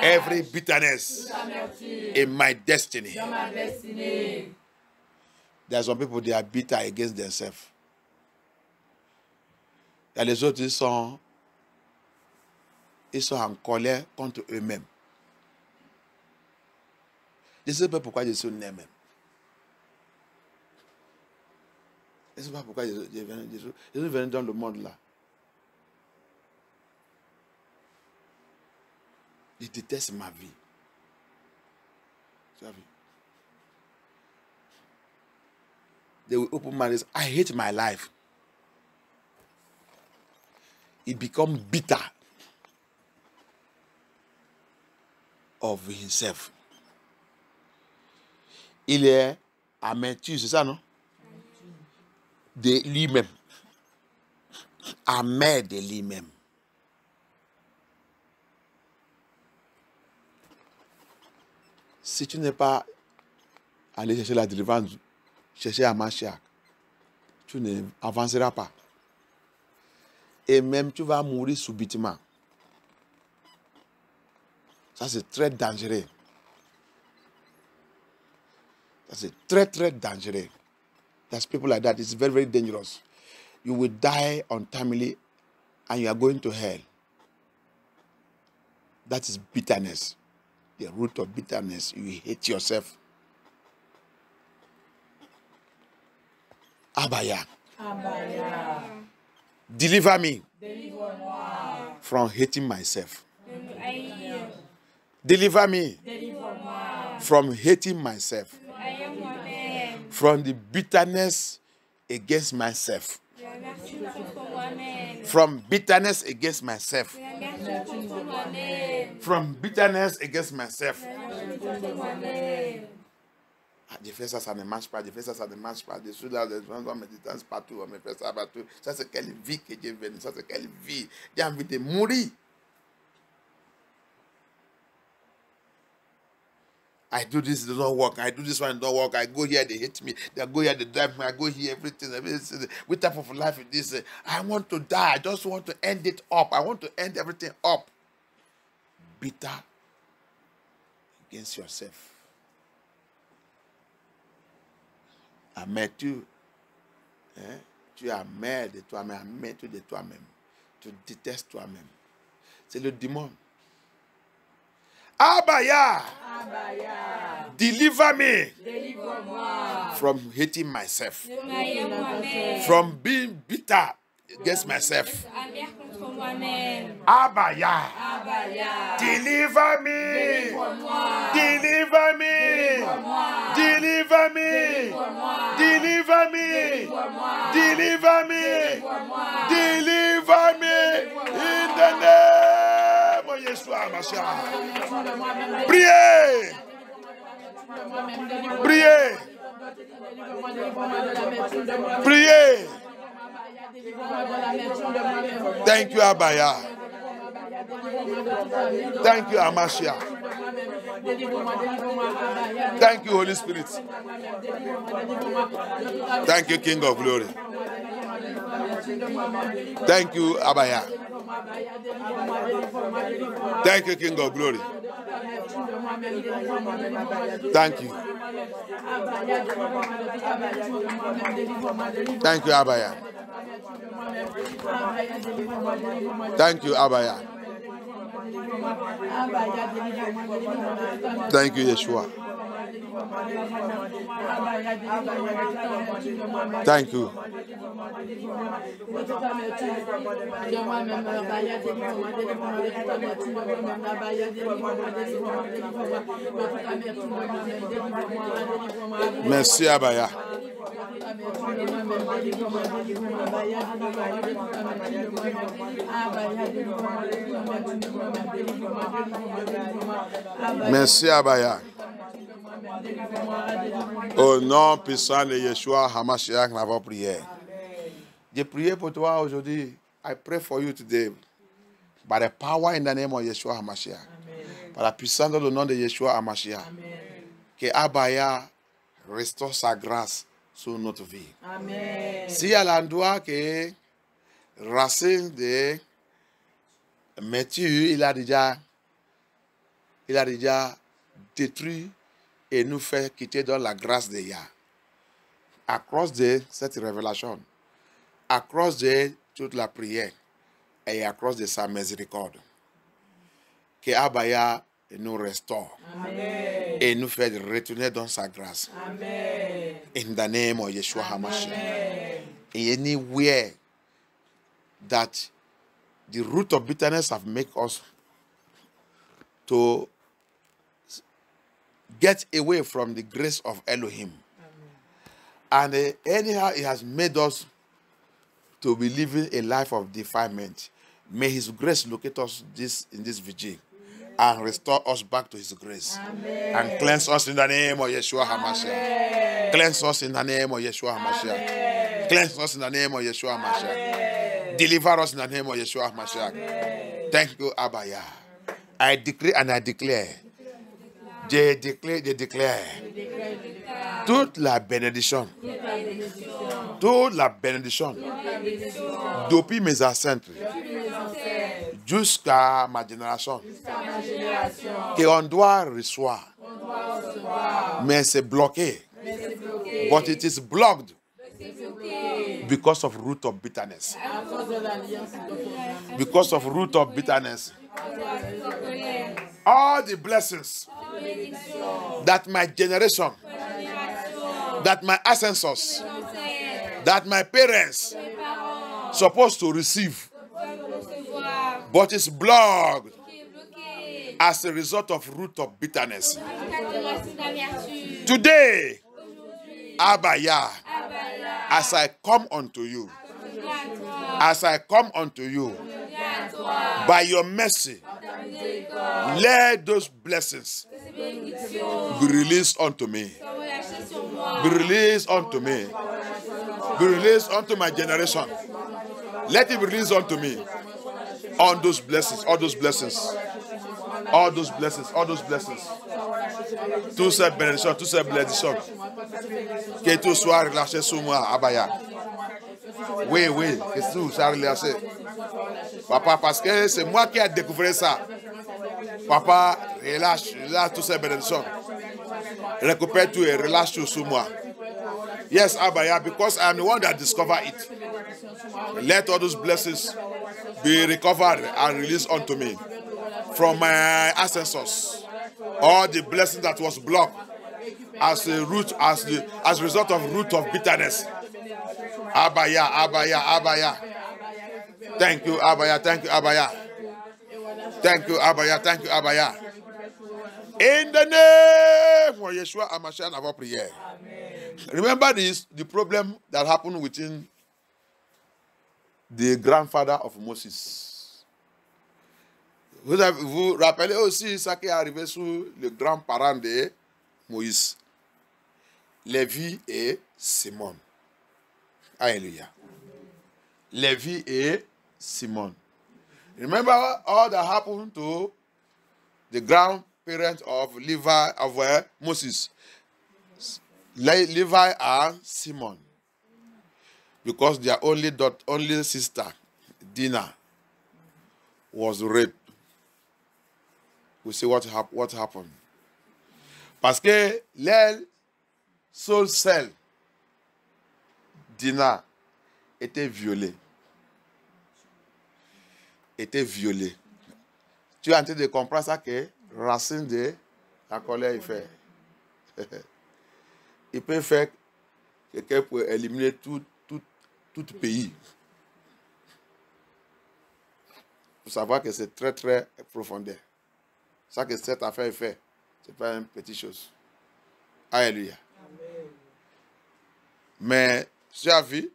every bitterness in my destiny. There are some people, they are bitter against themselves. Il y a les autres, ils sont en colère contre eux-mêmes. Je ne sais pas pourquoi je suis né même. Je ne sais pas pourquoi je suis venu dans le monde là. Je déteste ma vie. Tu as vu? They will open my eyes. I hate my life. He become bitter of himself. Il est amertume, c'est ça, non? De lui-même. Amer de lui-même. Si tu n'es pas allé chercher la délivrance, chercher HaMashiach, tu n'avanceras pas. Et même tu vas mourir subitement. Ça, c'est très dangereux. C'est très, très dangereux. There's people like that. It's very, very dangerous. You will die untimely and you are going to hell. That is bitterness. The root of bitterness. You hate yourself. Abaya. Deliver me from hating myself. Deliver me from hating myself. From the bitterness against myself. From bitterness against myself. From bitterness against myself. J'ai fait ça, ça ne marche pas. J'ai fait ça, ça ne marche pas. Je suis là, je me méditance partout, on me fait ça partout. Ça, c'est quelle vie que j'ai venue. Ça, c'est quelle vie. J'ai envie de mourir. I do this, it doesn't work. I do this one, it doesn't work. I go here, they hate me. They go here, they drive me. I go here, everything. What type of life is this? I want to die. I just want to end it up. I want to end everything up. Bitter against yourself. Amer-tu? Tu es amer de toi-même, amer-tu de toi-même. Tu détestes toi-même. C'est le démon. Abaya, deliver me from hating myself, from being bitter against myself. Abaya, deliver me, Deliver me. Deliver me. Deliver me. Deliver me. In the name of Yeshua Mashiach. Priez. Priez. Priez. Thank you, Abaya. Thank you, Amashia. Thank you, Holy Spirit. Thank you, King of Glory. Thank you, Abaya. Thank you, King of Glory. Thank you. Thank you, Abaya. Thank you, Abaya. Thank you, Yeshua. Thank you. Merci, Abaya. Merci, Abaya. Au nom puissant de Yeshua HaMashiach, nous avons prié. J'ai prié pour toi aujourd'hui. I pray for you today. By the power in the name of Yeshua HaMashiach. Par la puissance dans le nom de Yeshua HaMashiach. Que Abaya restaure sa grâce sur notre vie. Amen. Si à l'endroit que racine de Matthieu, il a déjà détruit et nous fait quitter dans la grâce de Yah. À cause de cette révélation, à cause de toute la prière et à cause de sa miséricorde, que Abaya nous restaure. Amen. Et nous fait retourner dans sa grâce. Amen. In the name of Yeshua HaMashiach. Anywhere that the root of bitterness have made us to get away from the grace of Elohim. Amen. And anyhow it has made us to be living a life of defilement. May his grace locate us in this vigil and restore us back to his grace. Amen. And cleanse us in the name of Yeshua HaMashiach. Cleanse us in the name of Yeshua HaMashiach. Cleanse us in the name of Yeshua HaMashiach. Deliver us in the name of Yeshua HaMashiach. Thank you, Abaya. I decree and I declare. Je déclare toute la bénédiction depuis mes ancêtres jusqu'à ma génération qu'on doit recevoir, mais c'est bloqué. But it is blocked because of root of bitterness. Because of root of bitterness. All the blessings that my generation, that my ancestors, that my parents supposed to receive, but it's blocked as a result of root of bitterness. Today, Abaya, as I come unto you, by your mercy, let those blessings be released unto me. Be released unto me. Be released unto my generation. Let it be released unto me. All those blessings, all those blessings. All those blessings, all those blessings. Tout ces bénédictions, toutes ces bénédictions. Que tout soit relâché sur moi, Abaya. Oui, que tout soit relâché. Papa, parce que c'est moi qui ai découvert ça. Papa, relâche toutes ces bénédictions. Récupère tout et relâche tout sur moi. Yes, Abaya, because I am the one that discovered it. Let all those blessings be recovered and released unto me from my ancestors. All the blessings that was blocked as a root, as a result of root of bitterness. Abaya, Abaya, Abaya. Thank you, Abaya. Thank you, Abaya. Thank you, Abaya. Thank you, Abaya. In the name of Yeshua HaMashiach, our prayer. Remember this, the problem that happened within the grandfather of Moses. Vous vous rappelez aussi ce qui est arrivé sur le grand-parent de Moïse, Lévi et Simon. Alléluia. Lévi et Simon. Remember all that happened to the grandparents of Levi, of Moses, Levi and Simon, because their only sister, Dinah, was raped. We see what happened. Parce que leur seule sœur, Dinah, était violée. Tu es en train de comprendre ça que racine de la colère il fait. Il peut faire quelqu'un pour éliminer tout pays. Il faut savoir que c'est très très profondeur. Ça que cette affaire fait, ce n'est pas une petite chose. Alléluia. Amen. Mais tu as vu,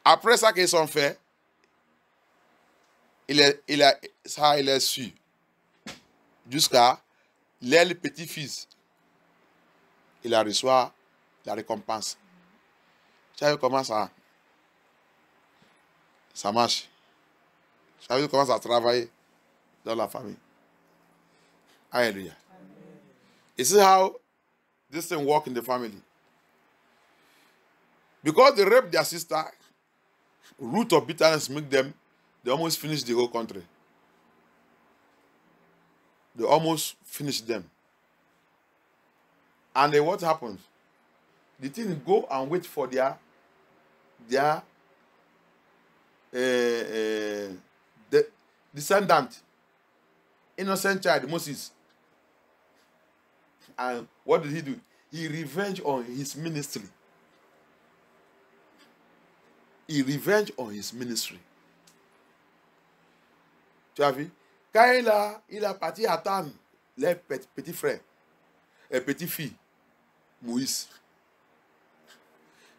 après ça qu'ils ont fait, il est su jusqu'à leur petit-fils. Il a reçu la récompense. Tu as vu comment ça marche? Tu as vu comment ça travaille dans la famille? Hallelujah. You see how this thing works in the family? Because they raped their sister, root of bitterness make them, they almost finish the whole country. They almost finish them. And then what happens? The thing go and wait for their descendant, innocent child, Moses. And what did he do? He revenged on his ministry. Tu as vu? Quand il a parti attendre les petits frères et petites filles, Moïse.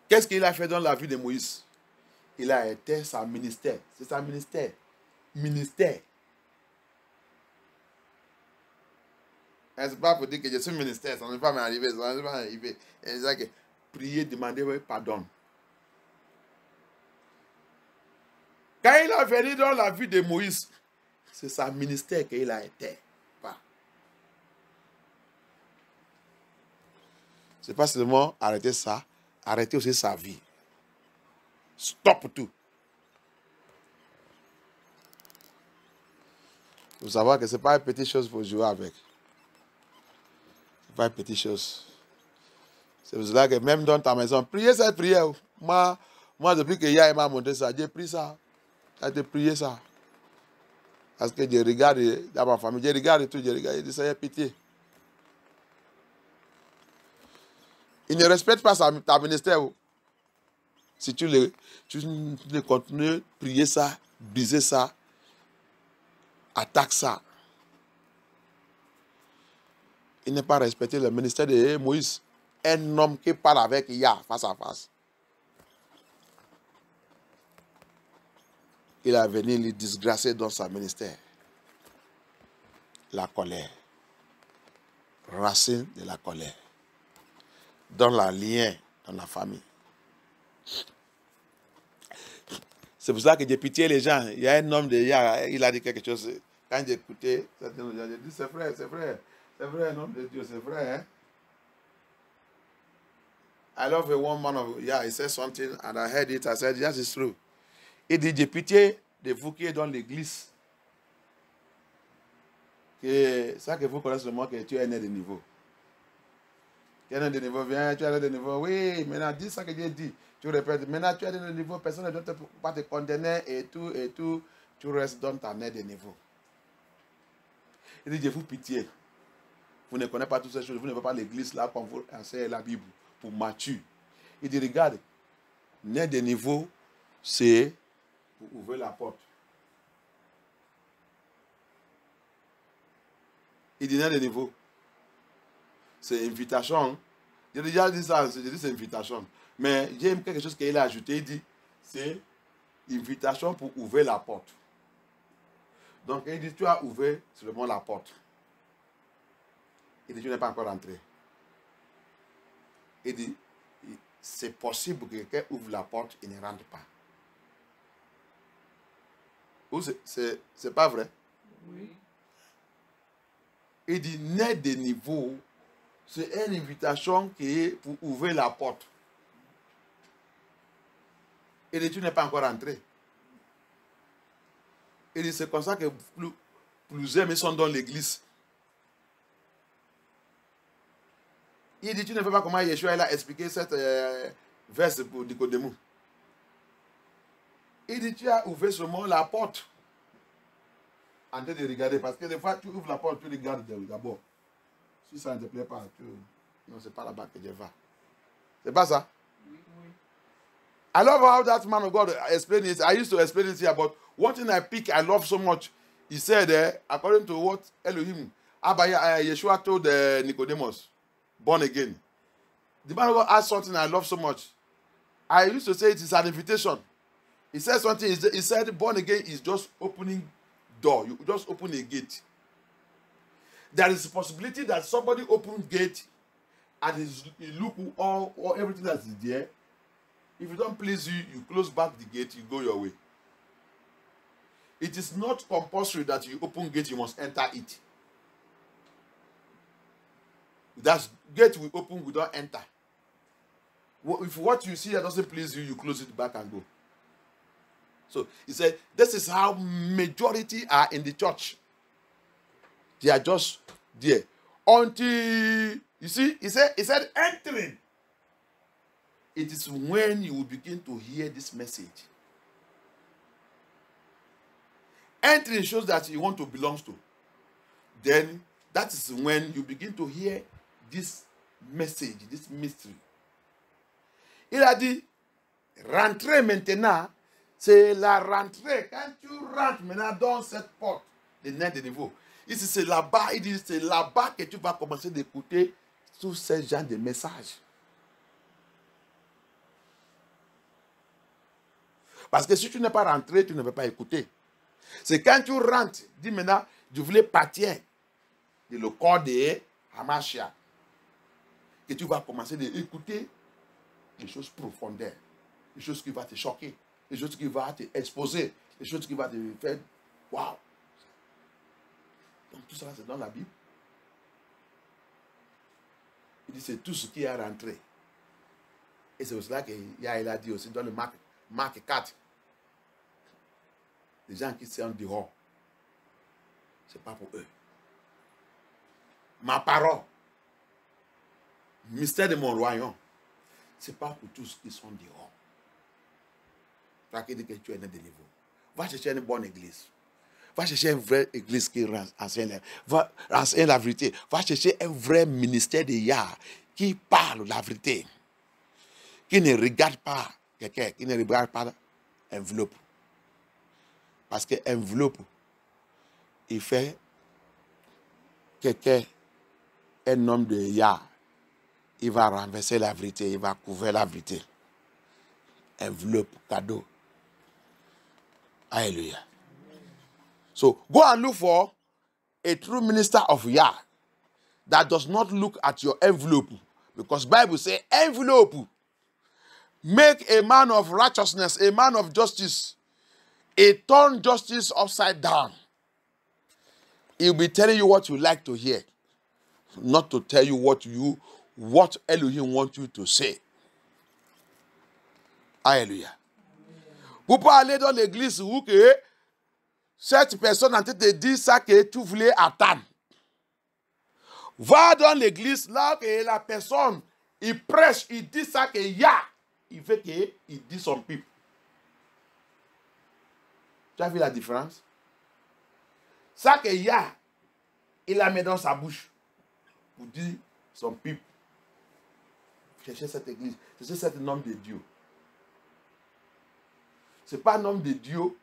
Qu'est-ce qu'il a fait dans la vie de Moïse? Il a été sa ministère. C'est sa ministère. Ministère. C'est pas pour dire que je suis ministère, ça ne va pas m'arriver, ça ne va pas m'arriver. C'est que prier, demander pardon. Quand il a venu dans la vie de Moïse, c'est sa ministère qu'il a été. C'est pas seulement arrêter ça, arrêter aussi sa vie. Stop tout. Vous savez que ce n'est pas une petite chose pour jouer avec. Ce n'est pas une petite chose. C'est pour cela que même dans ta maison, priez cette prière. Moi depuis que Yahya m'a montré ça, j'ai pris ça. J'ai prié ça. Parce que je regarde dans ma famille, je regarde tout, je dis, ça y est, pitié. Il ne respecte pas ta ministère. Si tu continues à prier ça, briser ça, attaque ça. Il n'est pas respecté le ministère de Moïse. Un homme qui parle avec Yah face à face. Il a venu le disgracer dans sa ministère. La colère. Racine de la colère. Dans le lien, dans la famille. C'est pour ça que j'ai pitié les gens. Il y a un homme de Yah, il a dit quelque chose. Quand j'ai écouté, j'ai dit, c'est vrai, un homme de Dieu, c'est vrai. Hein? I love a one man of Yah, he said something and I heard it, I said, yes, it's true. Il dit, j'ai pitié de vous qui êtes dans l'église. Que ça que vous connaissez seulement que tu es né de niveau. Tu es né de niveau, viens, tu es né de niveau. Oui, maintenant, dis ça que j'ai dit. Tu répètes, maintenant tu es né de niveau, personne ne doit pas te condamner et tout. Tu restes dans ta nez de niveau. Il dit, je vous pitié. Vous ne connaissez pas toutes ces choses, vous ne voyez pas l'église là quand vous enseignez la Bible pour Matthieu. Il dit, regarde, nez de niveau, c'est pour ouvrir la porte. Il dit, de niveau. C'est invitation. J'ai déjà dit ça, j'ai dit c'est invitation. Mais j'aime quelque chose qu'il a ajouté, il dit, c'est invitation pour ouvrir la porte. Donc il dit, tu as ouvert seulement la porte. Il dit, tu n'es pas encore entré. Il dit, c'est possible que quelqu'un ouvre la porte et ne rentre pas. Ou c'est pas vrai? Oui. Il dit, naître de niveau, c'est une invitation qui est pour ouvrir la porte. Il dit, tu n'es pas encore entré. Il dit, c'est comme ça que plusieurs sont dans l'église. Il dit, tu ne sais pas comment Yeshua a expliqué cette verse pour Nicodème. Il dit, tu as ouvert seulement la porte. En train de regarder, parce que des fois, tu ouvres la porte, tu regardes d'abord. Si ça ne te plaît pas, non, c'est pas là-bas que je vais. C'est pas ça? Oui, oui. I love how that man of God explained it. I used to explain it here, but one thing I love so much, he said, according to what Elohim, Yeshua told Nicodemus, born again. The man of God asked something I love so much. I used to say it is an invitation. He said something, he said, born again is just opening door. You just open a gate. There is a possibility that somebody opens gate and you look all everything that is there. If it don't please you, you close back the gate, you go your way. It is not compulsory that you open gate, you must enter it. That gate will open, we don't enter. If what you see that doesn't please you, you close it back and go. So he said, this is how majority are in the church. They are just there. Until, you see, he said entering. It is when you will begin to hear this message. Entering shows that you want to belong to. Then that is when you begin to hear this message, this mystery. Il a dit, rentrer maintenant, c'est la rentrée. Quand tu rentres maintenant dans cette porte, les nains de niveau, ici c'est là-bas, il dit, c'est là-bas que tu vas commencer d'écouter tous ces genres de messages. Parce que si tu n'es pas rentré, tu ne peux pas écouter. C'est quand tu rentres, dis maintenant, je voulais partir de le corps de Hamashia, que tu vas commencer d'écouter les choses profondeurs, les choses qui vont te choquer, les choses qui vont te exposer, les choses qui vont te faire waouh. Donc tout ça, c'est dans la Bible. Il dit, c'est tout ce qui est rentré. Et c'est pour cela qu'il a dit aussi dans le Marc 4, les gens qui sont dehors, ce n'est pas pour eux. Ma parole, mystère de mon royaume, ce n'est pas pour tous qui sont dehors. Tu dit que tu es né de niveau. Va chercher une bonne église. Va chercher une vraie église qui enseigne la vérité. Va chercher un vrai ministère de Yah qui parle la vérité. Qui ne regarde pas quelqu'un, qui ne regarde pas l'enveloppe. Parce que l'enveloppe, il fait quelqu'un, un homme de Yah, il va renverser la vérité, il va couvrir la vérité. Enveloppe, cadeau. Hallelujah. So go and look for a true minister of Yah that does not look at your envelope. Because Bible says envelope. Make a man of righteousness, a man of justice. He turn justice upside down. He'll be telling you what you like to hear. Not to tell you what Elohim wants you to say. Alléluia. Vous pouvez aller dans l'église où que cette personne en train de dire ça que tu voulais attendre. Va dans l'église là que la personne, il prêche, il dit ça que Yah, il veut qu'il dise son pipe. Tu as vu la différence? Ça que Yah, il la met dans sa bouche pour dire son pipe. Cherchez cette église, cherchez cet homme de Dieu. Ce n'est pas un homme de Dieu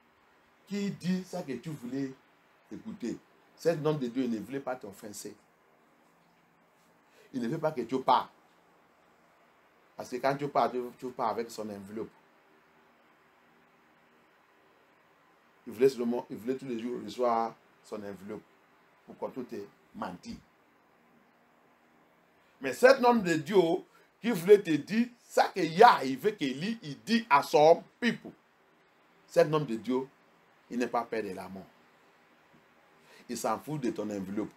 qui dit ça que tu voulais écouter. Cet homme de Dieu, il ne voulait pas t'offenser. Il ne veut pas que tu pars. Parce que quand tu pars avec son enveloppe. Il voulait tous les jours recevoir son enveloppe pour qu'on tout ait menti. Mais cet homme de Dieu qui voulait te dire, ça que Yah, il veut qu'il dit à son peuple. Cet homme de Dieu, il n'est pas peur de la mort. Il s'en fout de ton enveloppe.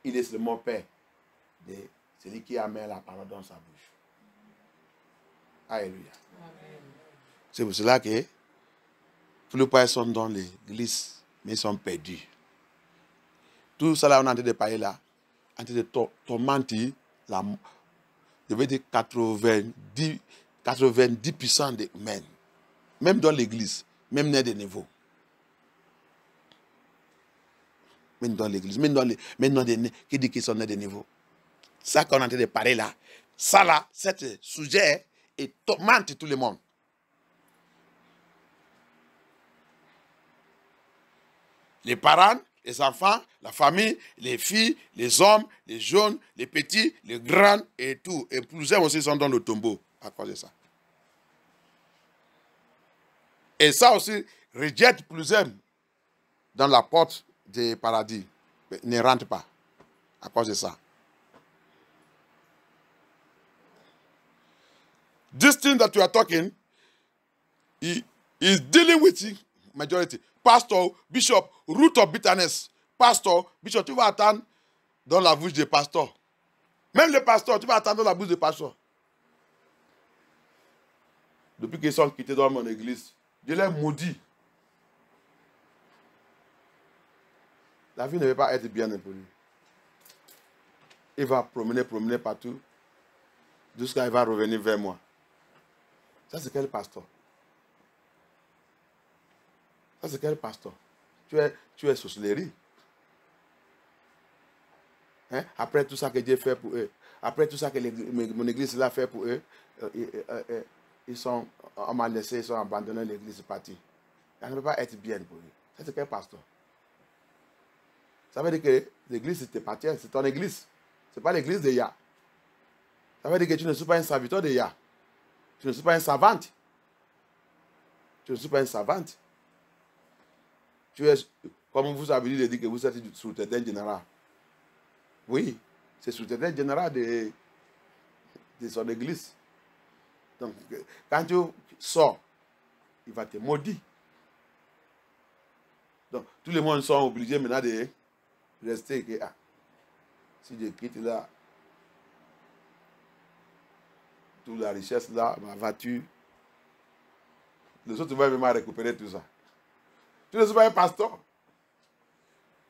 Il est seulement peur de celui qui a mis la parole dans sa bouche. Alléluia. C'est pour cela que tous les pères sont dans l'église, mais ils sont perdus. Tout ça là, on est en train de parler là, en train de tourmenter la, je veux dire 90% des men, même dans l'église, même dans des niveaux. Même dans l'église, même dans des qui dit qu'ils sont dans des niveaux. Ça qu'on est en train de parler là, ça là, cet sujet, il tourmente tout le monde. Les parents, les enfants, la famille, les filles, les hommes, les jeunes, les petits, les grands et tout. Et plusieurs aussi sont dans le tombeau à cause de ça. Et ça aussi rejette plusieurs dans la porte du paradis. Mais ne rentre pas à cause de ça. This thing that you are talking is dealing with the majority. Pastor, bishop, root of bitterness. Pastor, bishop, tu vas attendre dans la bouche des pasteurs. Même les pasteurs, tu vas attendre dans la bouche des pasteurs. Depuis qu'ils sont quittés dans mon église, Dieu les maudit. La vie ne va pas être bien pour lui. Il va promener partout, jusqu'à il va revenir vers moi. Ça, c'est quel pasteur? Ça, c'est quel pasteur? Tu es sorcellerie. Hein? Après tout ça que Dieu fait pour eux, après tout ça que mon église l'a fait pour eux, on m'a laissé, ils sont abandonnés, l'église est partie. Ça ne peut pas être bien pour eux. Ça, c'est quel pasteur? Ça veut dire que l'église t'appartient, c'est ton église. Ce n'est pas l'église de Yah. Ça veut dire que tu ne suis pas un serviteur de Yah. Tu ne suis pas une savante. Tu ne suis pas une savante. Tu es, comme vous avez dit, de dire que vous êtes secrétaire général. Oui, c'est secrétaire général de son église. Donc, quand tu sors, il va te maudire. Donc, tous les monde sont obligés maintenant de rester. Si je quitte là, toute la richesse là, ma voiture, les autres vont vraiment récupérer tout ça. Tu ne sais pas un pasteur.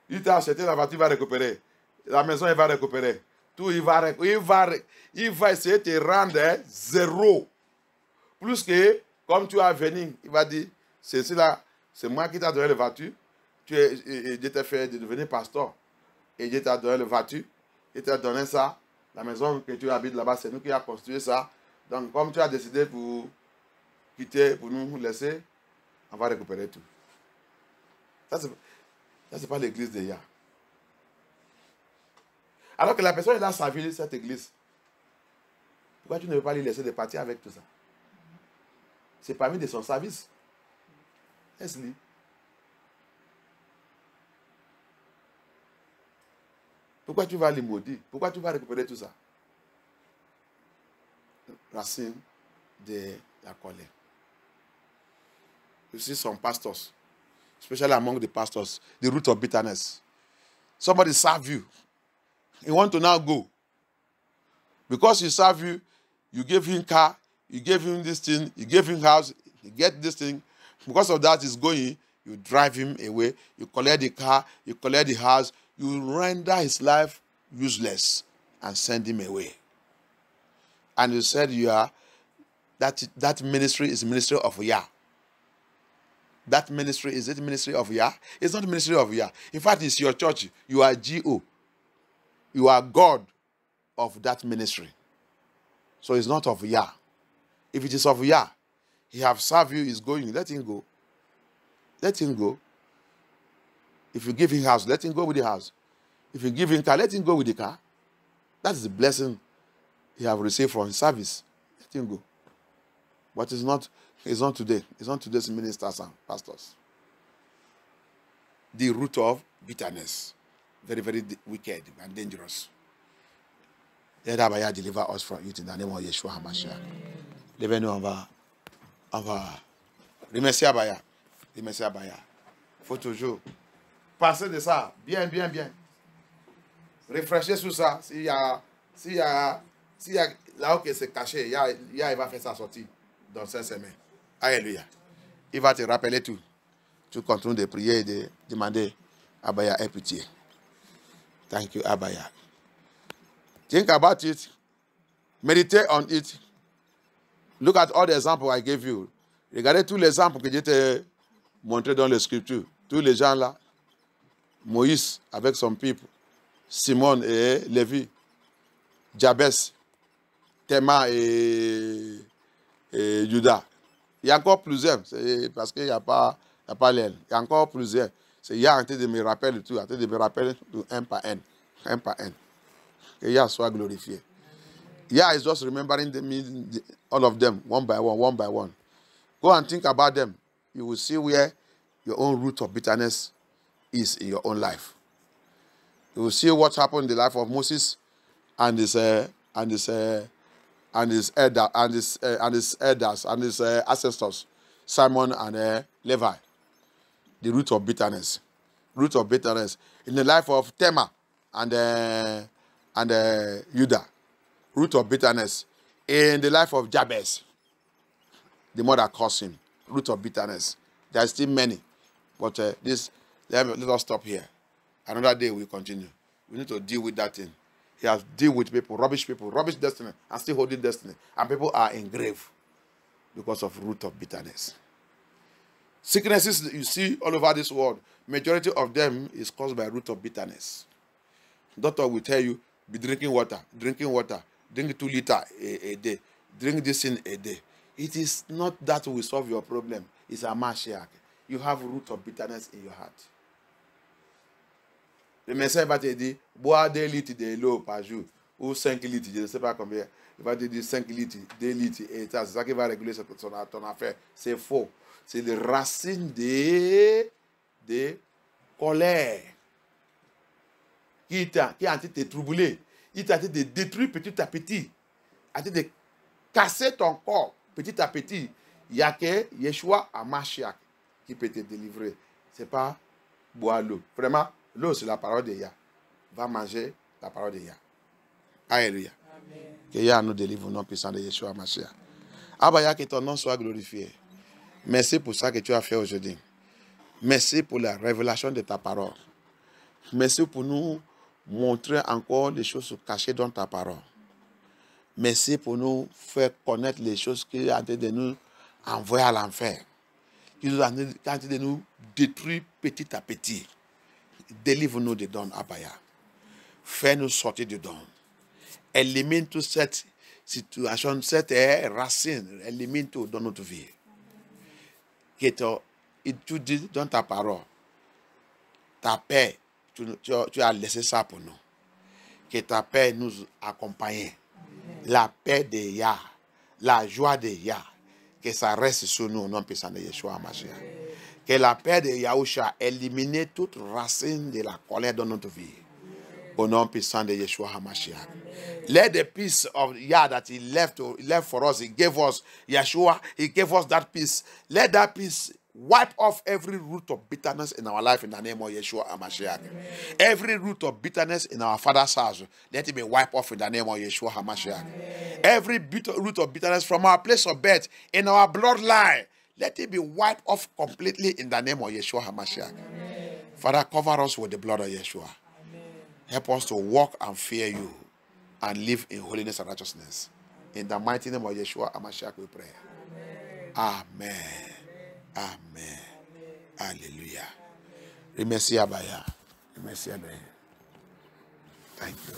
Il t'a acheté la voiture, il va récupérer. La maison, il va récupérer. Tout, il va essayer de te rendre zéro. Plus que, comme tu as venu, il va dire, c'est là, c'est moi qui t'ai donné la voiture. Dieu t'a fait de devenir pasteur. Et Dieu t'a donné la voiture. Il t'a donné ça. La maison que tu habites là-bas, c'est nous qui avons construit ça. Donc, comme tu as décidé pour quitter, pour nous laisser, on va récupérer tout. Ça, c'est pas l'église de Yah. Alors que la personne est dans sa ville, cette église. Pourquoi tu ne veux pas lui laisser de partir avec tout ça? C'est parmi de son service. Laisse-lui. Pourquoi tu vas lui maudire? Pourquoi tu vas récupérer tout ça? Racine de la colère. You see some pastors, especially among the pastors, the root of bitterness. Somebody serve you. You want to now go. Because he serve you, you gave him car, you gave him this thing, you gave him house, he get this thing. Because of that, he's going, you drive him away, you collect the car, you collect the house, you render his life useless and send him away. And you said that ministry is ministry of Yah. That ministry, is it ministry of Yah? It's not ministry of Yah. In fact, it's your church. You are GO. You are God of that ministry. So it's not of Yah. If it is of Yah, he have served you, he's going. Let him go. Let him go. If you give him house, let him go with the house. If you give him car, let him go with the car. That is the blessing he have received from his service. Let him go. But it's not today. It's not today's ministers and pastors. The root of bitterness. Very, very wicked and dangerous. Let Abaya deliver us from it in the name of Yeshua HaMashiach. Levez-nous, on va remercier Abaya. Remercier Abaya. Il faut toujours penser de ça. Bien, bien, bien. Réfléchir sur ça. S'il y a là où c'est caché, il va faire sa sortie dans 5 semaines. Alléluia. Il va te rappeler tout. Tu continues de prier et de demander Abaya aie pitié. Thank you, Abaya. Think about it. Meditate on it. Look at all the examples I gave you. Regardez tous les exemples que je t'ai montrés dans les Scriptures. Tous les gens là. Moïse avec son peuple. Simon et Lévi. Jabès. Théma et Judas. Il y a encore plusieurs. C'est parce qu'il n'y a pas l'aile. Il y a encore plusieurs. C'est Yah en train de me rappeler tout. En train de me rappeler tout un par un. Un par un. Que Yah soit glorifié. Yah is just remembering all of them, one by one, one by one. Go and think about them. You will see where your own root of bitterness is in your own life. You will see what happened in the life of Moses and his elders and his ancestors, Simon and Levi. The root of bitterness. Root of bitterness. In the life of Tema and Judah. Root of bitterness. In the life of Jabez. The mother caused him. Root of bitterness. There are still many. But let us stop here. Another day we'll continue. We need to deal with that thing. He has deal with people, rubbish destiny, and still holding destiny. And people are in grave because of root of bitterness. Sicknesses you see all over this world, majority of them is caused by root of bitterness. Doctor will tell you, be drinking water, drink 2 liters a day, drink this in a day. It is not that will solve your problem. It's a Mashiach. You have root of bitterness in your heart. Le médecin va te dire, bois 2 litres de l'eau par jour, ou 5 litres, je ne sais pas combien. Il va te dire 5 litres, 2 litres, et c'est ça qui va réguler ton affaire. C'est faux. C'est les racines de colère qui est en train de te troubler. Il est en train de détruire petit à petit, en train de casser ton corps petit à petit. Il n'y a que Yeshua HaMashiach qui peut te délivrer. Ce n'est pas boire l'eau. Vraiment, l'eau, c'est la parole de Yah. Va manger la parole de Yah. Alléluia. Que Yah nous délivre au nom puissant de Yeshua HaMashiach. Abaya, que ton nom soit glorifié. Merci pour ça que tu as fait aujourd'hui. Merci pour la révélation de ta parole. Merci pour nous montrer encore les choses cachées dans ta parole. Merci pour nous faire connaître les choses qui ont été de nous envoyer à l'enfer. Qui ont été de nous détruire petit à petit. Délivre-nous dedans, Abaya. Fais-nous sortir dedans. Élimine toute cette situation, cette racine. Élimine tout dans notre vie. Que tu dis dans ta parole, ta paix, tu as laissé ça pour nous. Que ta paix nous accompagne. La paix de Yah, la joie de Yah, que ça reste sur nous au nom puissant de Yeshua HaMashiach. Que la paix de Yahusha élimine toute racine de la colère dans notre vie. Au nom puissant de Yeshua HaMashiach. Let the peace of Yah that he left for us, he gave us, Yeshua, he gave us that peace. Let that peace wipe off every root of bitterness in our life in the name of Yeshua HaMashiach. Every root of bitterness in our father's house, let it be wiped off in the name of Yeshua HaMashiach. Every root of bitterness from our place of birth, in our bloodline, let it be wiped off completely in the name of Yeshua HaMashiach. Father, cover us with the blood of Yeshua. Help us to walk and fear you and live in holiness and righteousness. In the mighty name of Yeshua HaMashiach we pray. Amen. Amen. Alléluia. Remercie Abaya. Remercie Abaya. Thank you.